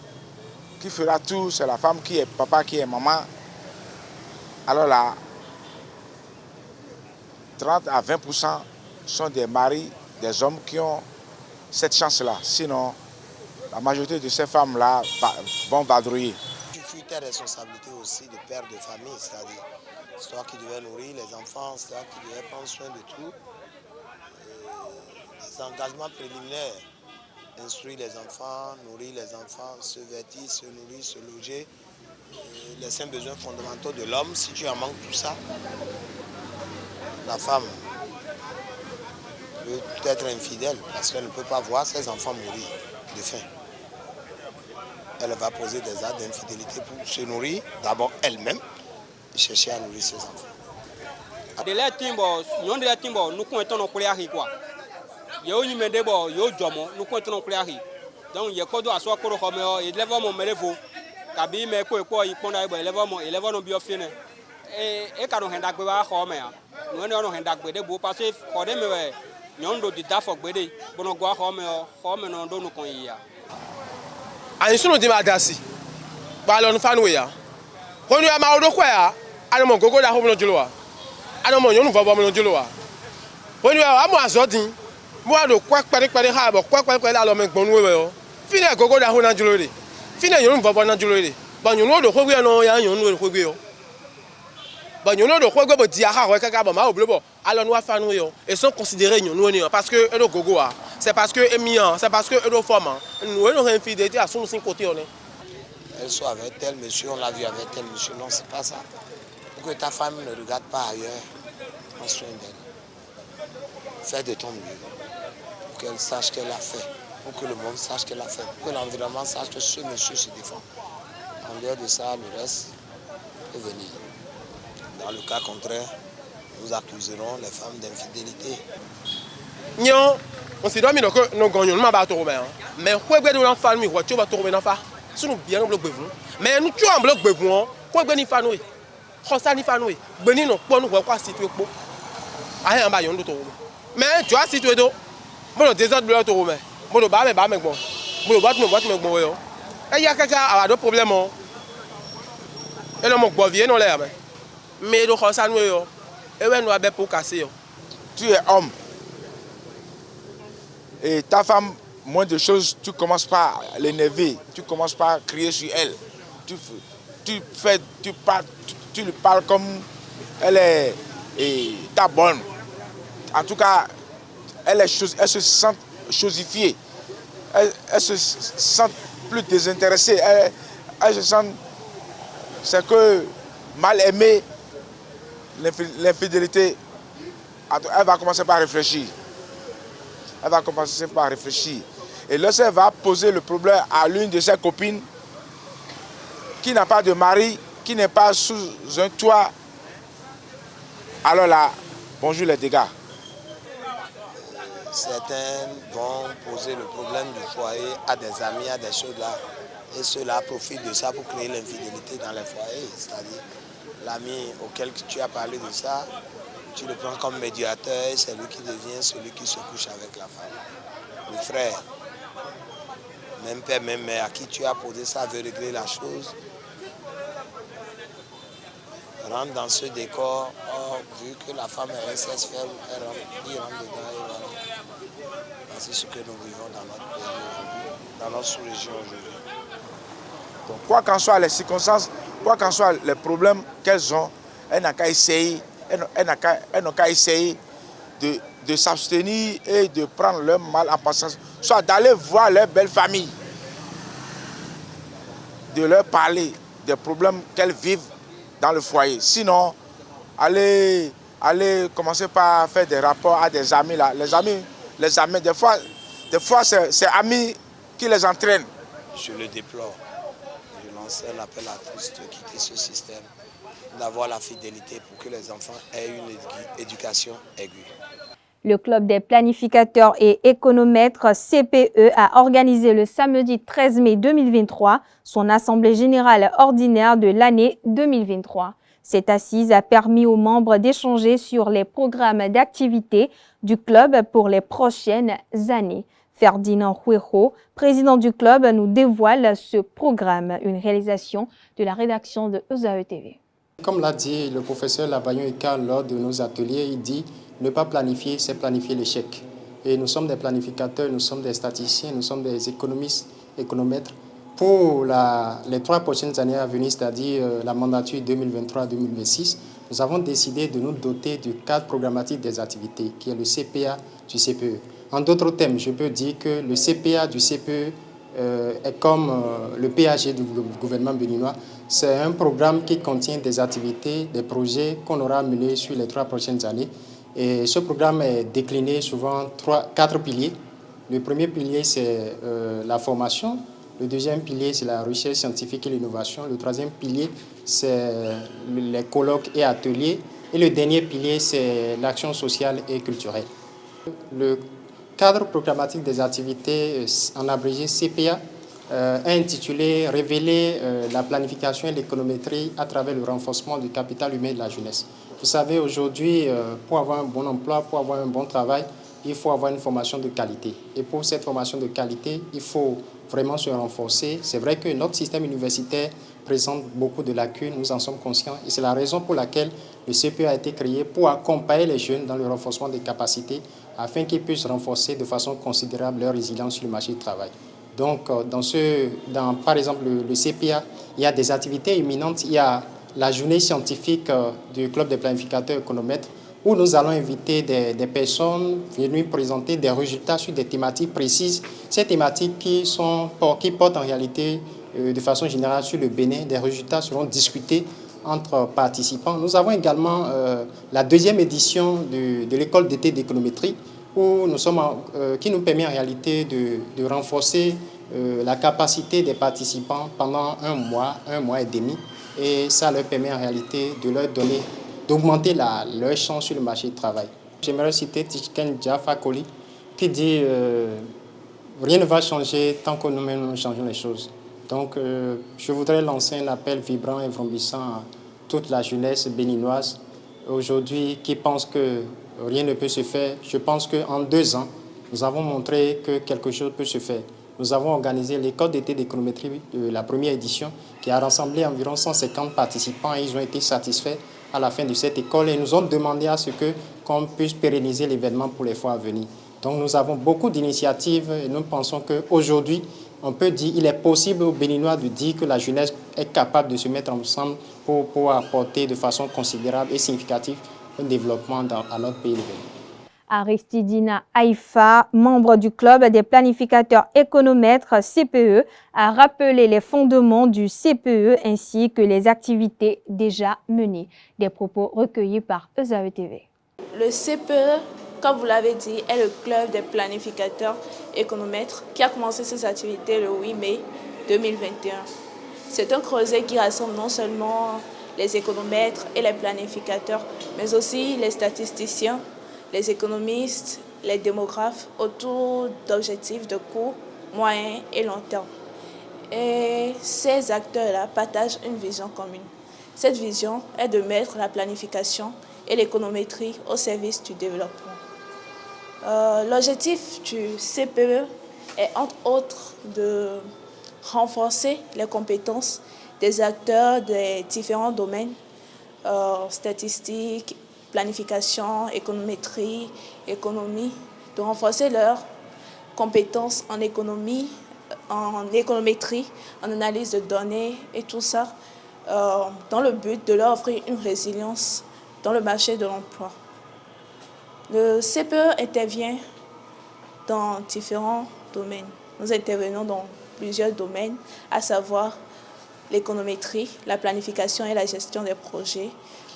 [SPEAKER 18] qui fera tout, c'est la femme qui est papa, qui est maman. Alors là, 30 à 20% sont des maris, des hommes qui ont cette chance-là. Sinon, la majorité de ces femmes-là vont vadrouiller.
[SPEAKER 19] Tu fuis tes responsabilités aussi de père de famille, c'est-à-dire c'est toi qui devais nourrir les enfants, c'est toi qui devais prendre soin de tout. Les engagements préliminaires instruire les enfants, nourrir les enfants, se vêtir, se nourrir, se loger, les 5 besoins fondamentaux de l'homme. Si tu en manques tout ça, la femme peut être infidèle parce qu'elle ne peut pas voir ses enfants mourir de faim. Elle va poser des actes d'infidélité pour se nourrir, d'abord elle-même, et chercher à nourrir ses enfants.
[SPEAKER 8] De la timbo, nous de la timbo, nous comptons nos couleurs quoi. Yo y me debo, yo jomo, nous comptons nos couleurs. Donc il y a quoi doit soit pour Romeo et lève mon melevo. Kabi me quoi y pona ebo, lève mon biofine. Et quand on hendak bewa Romeo, nous on hendak bede bo parce que pour dem nous do di dafok bede, bono gwa Romeo non do nous konya.
[SPEAKER 20] Ani sunu di madasi. Ba lo nfanu ya. Honu ya ma odo kwa ya, ani mo gogo da ho no julo wa. Ani mo yonu vobo mo no julo wa. Honu ya amu azodin. Mo ado kwa pere ha bo kwa la lo me gbonu we o. Fine gogo da ho na julo re. Fine yonu vobo na julo re. Ba yonu odo ko gbe no ya yonu we ko gbe o. Ba yonu odo ko gbe bo di aha ho kaka bo ma oblo bo. Alors nous afanu yo et sont considérés nous parce que edo gogo a. C'est parce que émiant, c'est parce que edo forme. Nous on infidélité à son 5 côtés on est.
[SPEAKER 19] Elle soit avec tel monsieur, on l'a vu avec tel monsieur. Non, c'est pas ça. Pour que ta femme ne regarde pas ailleurs, prends soin d'elle. Fais de ton mieux. Pour qu'elle sache qu'elle a fait. Pour que le monde sache qu'elle a fait. Pour que l'environnement sache que ce monsieur se défend. En dehors de ça, le reste peut venir. Dans le cas contraire, nous accuserons les femmes d'infidélité.
[SPEAKER 20] Non, on s'est dit que nous gagnons, nous ne trouver. Mais quoi que nous fassons, nous va trouver dans fa. Si nous bien bloqué vous. Mais nous tu en bloqué vous. Quoi que nous fassons, nous ça nous fassons. Beni nous pour nous quoi situer pour. Ah en bas yon tout. Mais tu as situé do. Bon désordre bloqué tout mais. Bon ba mais bon. Bon boîte bon yo. Et il y a quelqu'un a des problèmes. Et le mon bovier non l'air mais do ça nous yo. Et ouais nous a pour casser.
[SPEAKER 18] Tu es homme. Et ta femme, moins de choses, tu commences par l'énerver, tu commences par crier sur elle. Tu lui parles comme elle est ta bonne. En tout cas, elle se sent chosifiée. Elle se sent plus désintéressée. Elle se sent, c'est que mal aimée, l'infidélité, elle va commencer par réfléchir. Elle va commencer par réfléchir. Et lorsqu'elle va poser le problème à l'une de ses copines qui n'a pas de mari, qui n'est pas sous un toit, alors là, bonjour les dégâts.
[SPEAKER 19] Certains vont poser le problème du foyer à des amis, à des choses là. Et ceux-là profitent de ça pour créer l'infidélité dans les foyers. C'est-à-dire, l'ami auquel tu as parlé de ça, tu le prends comme médiateur, c'est lui qui devient celui qui se couche avec la femme. Le frère, même père, même mère, à qui tu as posé ça veut régler la chose. Rentre dans ce décor, vu que la femme est un sexe faible, il rentre dedans et voilà. C'est ce que nous vivons dans notre pays aujourd'hui, dans notre sous-région aujourd'hui.
[SPEAKER 18] Donc, quoi qu'en soient les circonstances, quoi qu'en soient les problèmes qu'elles ont, elles n'ont qu'à essayer. Elles n'ont qu'à essayer de s'abstenir et de prendre leur mal en patience, soit d'aller voir leur belle famille, de leur parler des problèmes qu'elles vivent dans le foyer. Sinon, aller commencer par faire des rapports à des amis. Là. Les amis, des fois c'est amis qui les entraînent.
[SPEAKER 19] Je le déplore. Je lance un appel à tous de quitter ce système, d'avoir la fidélité pour que les enfants aient une éducation aiguë.
[SPEAKER 1] Le Club des planificateurs et économètres CPE a organisé le samedi 13 mai 2023 son assemblée générale ordinaire de l'année 2023. Cette assise a permis aux membres d'échanger sur les programmes d'activité du club pour les prochaines années. Ferdinand Huejo, président du club, nous dévoile ce programme, une réalisation de la rédaction de ESAE TV.
[SPEAKER 21] Comme l'a dit le professeur Labayon Eka lors de nos ateliers, il dit ne pas planifier, c'est planifier l'échec. Et nous sommes des planificateurs, nous sommes des statisticiens, nous sommes des économistes, économètres. Pour les 3 prochaines années à venir, c'est-à-dire la mandature 2023-2026, nous avons décidé de nous doter du cadre programmatique des activités, qui est le CPA du CPE. En d'autres termes, je peux dire que le CPA du CPE est comme le PAG du gouvernement béninois. C'est un programme qui contient des activités, des projets qu'on aura menés sur les 3 prochaines années. Et ce programme est décliné souvent 4 piliers. Le premier pilier, c'est la formation. Le deuxième pilier, c'est la recherche scientifique et l'innovation. Le troisième pilier, c'est les colloques et ateliers. Et le dernier pilier, c'est l'action sociale et culturelle. Le cadre programmatique des activités, en abrégé CPA, est intitulé « Révéler la planification et l'économétrie à travers le renforcement du capital humain de la jeunesse ». Vous savez, aujourd'hui, pour avoir un bon emploi, pour avoir un bon travail, il faut avoir une formation de qualité. Et pour cette formation de qualité, il faut vraiment se renforcer. C'est vrai que notre système universitaire présente beaucoup de lacunes, nous en sommes conscients. Et c'est la raison pour laquelle le CPE a été créé pour accompagner les jeunes dans le renforcement des capacités afin qu'ils puissent renforcer de façon considérable leur résilience sur le marché du travail. Donc, par exemple, le CPA, il y a des activités imminentes. Il y a la journée scientifique du Club des planificateurs économètres où nous allons inviter des personnes venues présenter des résultats sur des thématiques précises. Ces thématiques qui portent en réalité de façon générale sur le Bénin. Des résultats seront discutés entre participants. Nous avons également la 2e édition de l'école d'été d'économétrie qui nous permet en réalité de renforcer la capacité des participants pendant un mois et demi. Et ça leur permet en réalité de leur donner, d'augmenter leur chance sur le marché du travail. J'aimerais citer Tichken Jaffa Koli qui dit rien ne va changer tant que nous-mêmes nous changeons les choses. Donc je voudrais lancer un appel vibrant et vrombissant à toute la jeunesse béninoise aujourd'hui qui pense que rien ne peut se faire. Je pense qu'en 2 ans, nous avons montré que quelque chose peut se faire. Nous avons organisé l'école d'été d'économétrie de la première édition qui a rassemblé environ 150 participants et ils ont été satisfaits à la fin de cette école et nous ont demandé à ce qu'on puisse pérenniser l'événement pour les fois à venir. Donc nous avons beaucoup d'initiatives et nous pensons qu'aujourd'hui, on peut dire qu'il est possible aux Béninois de dire que la jeunesse est capable de se mettre ensemble pour apporter de façon considérable et significative un développement à notre pays.
[SPEAKER 1] Aristidina Haïfa, membre du club des planificateurs économètres CPE, a rappelé les fondements du CPE ainsi que les activités déjà menées. Des propos recueillis par ESAE TV.
[SPEAKER 2] Le CPE, comme vous l'avez dit, est le club des planificateurs économètres qui a commencé ses activités le 8 mai 2021. C'est un creuset qui rassemble non seulement les économètres et les planificateurs, mais aussi les statisticiens, les économistes, les démographes autour d'objectifs de court, moyen et long terme. Et ces acteurs-là partagent une vision commune. Cette vision est de mettre la planification et l'économétrie au service du développement. L'objectif du CPE est entre autres de renforcer les compétences des acteurs des différents domaines, statistiques, planification, économétrie, économie, de renforcer leurs compétences en économie, en économétrie, en analyse de données et tout ça, dans le but de leur offrir une résilience dans le marché de l'emploi. Le CPE intervient dans différents domaines. Nous intervenons dans plusieurs domaines, à savoir l'économétrie, la planification et la gestion des projets,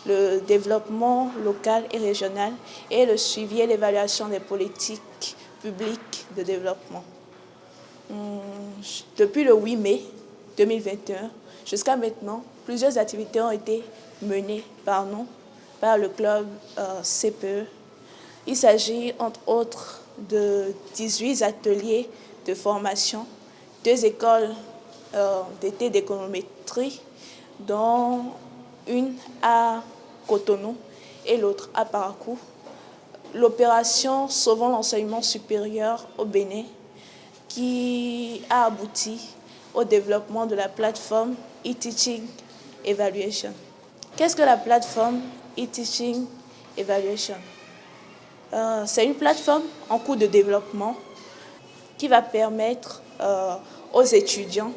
[SPEAKER 2] le développement local et régional et le suivi et l'évaluation des politiques publiques de développement. Depuis le 8 mai 2021 jusqu'à maintenant, plusieurs activités ont été menées par nous, par le club CPE. Il s'agit entre autres de 18 ateliers de formation, 2 écoles d'été d'économétrie, dont une à Cotonou et l'autre à Parakou. L'opération Sauvons l'enseignement supérieur au Bénin qui a abouti au développement de la plateforme e-Teaching Evaluation. Qu'est-ce que la plateforme e-Teaching Evaluation? C'est une plateforme en cours de développement qui va permettre aux étudiants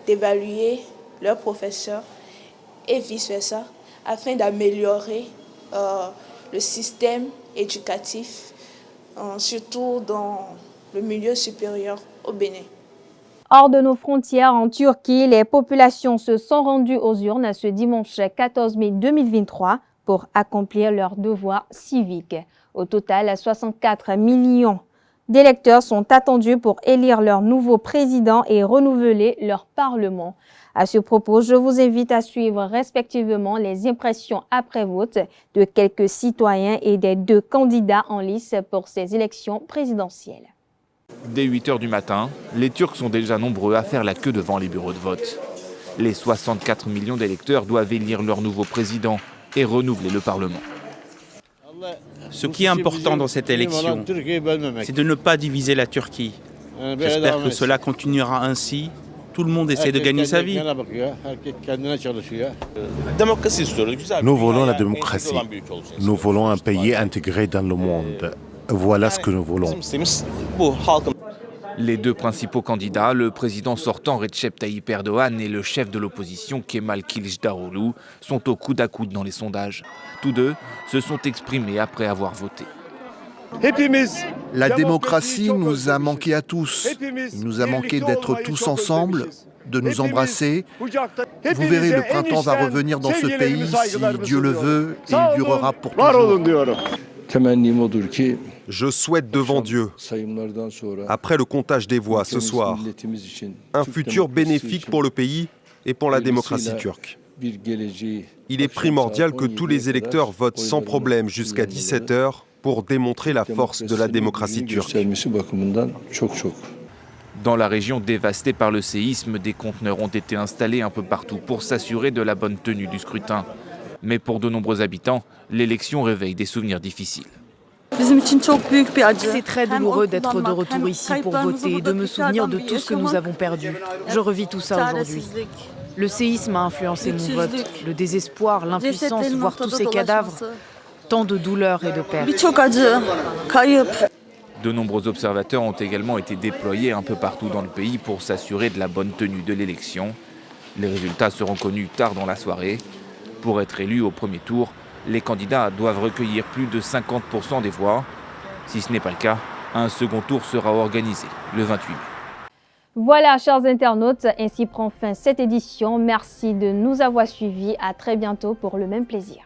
[SPEAKER 2] d'évaluer leurs professeurs et vice-versa, afin d'améliorer le système éducatif surtout dans le milieu supérieur au Bénin.
[SPEAKER 1] Hors de nos frontières, en Turquie, les populations se sont rendues aux urnes ce dimanche 14 mai 2023 pour accomplir leurs devoirs civiques. Au total, 64 millions d'électeurs sont attendus pour élire leur nouveau président et renouveler leur parlement. À ce propos, je vous invite à suivre respectivement les impressions après vote de quelques citoyens et des 2 candidats en lice pour ces élections présidentielles.
[SPEAKER 4] Dès 8 h du matin, les Turcs sont déjà nombreux à faire la queue devant les bureaux de vote. Les 64 millions d'électeurs doivent élire leur nouveau président et renouveler le Parlement.
[SPEAKER 6] Ce qui est important dans cette élection, c'est de ne pas diviser la Turquie. J'espère que cela continuera ainsi. Tout le monde essaie de gagner sa vie.
[SPEAKER 22] Nous voulons la démocratie. Nous voulons un pays intégré dans le monde. Voilà ce que nous voulons.
[SPEAKER 4] Les 2 principaux candidats, le président sortant Recep Tayyip Erdogan et le chef de l'opposition Kemal Kılıçdaroğlu, sont au coude à coude dans les sondages. Tous 2 se sont exprimés après avoir voté.
[SPEAKER 23] La démocratie nous a manqué à tous. Il nous a manqué d'être tous ensemble, de nous embrasser. Vous verrez, le printemps va revenir dans ce pays, si Dieu le veut, et il durera pour toujours.
[SPEAKER 24] Je souhaite devant Dieu, après le comptage des voix ce soir, un futur bénéfique pour le pays et pour la démocratie turque. Il est primordial que tous les électeurs votent sans problème jusqu'à 17 h pour démontrer la force de la démocratie turque.
[SPEAKER 4] Dans la région dévastée par le séisme, des conteneurs ont été installés un peu partout pour s'assurer de la bonne tenue du scrutin. Mais pour de nombreux habitants, l'élection réveille des souvenirs difficiles.
[SPEAKER 25] C'est très douloureux d'être de retour ici pour voter et de me souvenir de tout ce que nous avons perdu. Je revis tout ça aujourd'hui. Le séisme a influencé mon vote, le désespoir, l'impuissance, voir tous ces cadavres, tant de douleurs et de pertes.
[SPEAKER 4] De nombreux observateurs ont également été déployés un peu partout dans le pays pour s'assurer de la bonne tenue de l'élection. Les résultats seront connus tard dans la soirée. Pour être élus au premier tour, les candidats doivent recueillir plus de 50% des voix. Si ce n'est pas le cas, un second tour sera organisé le 28 mai.
[SPEAKER 1] Voilà, chers internautes, ainsi prend fin cette édition. Merci de nous avoir suivis. À très bientôt pour le même plaisir.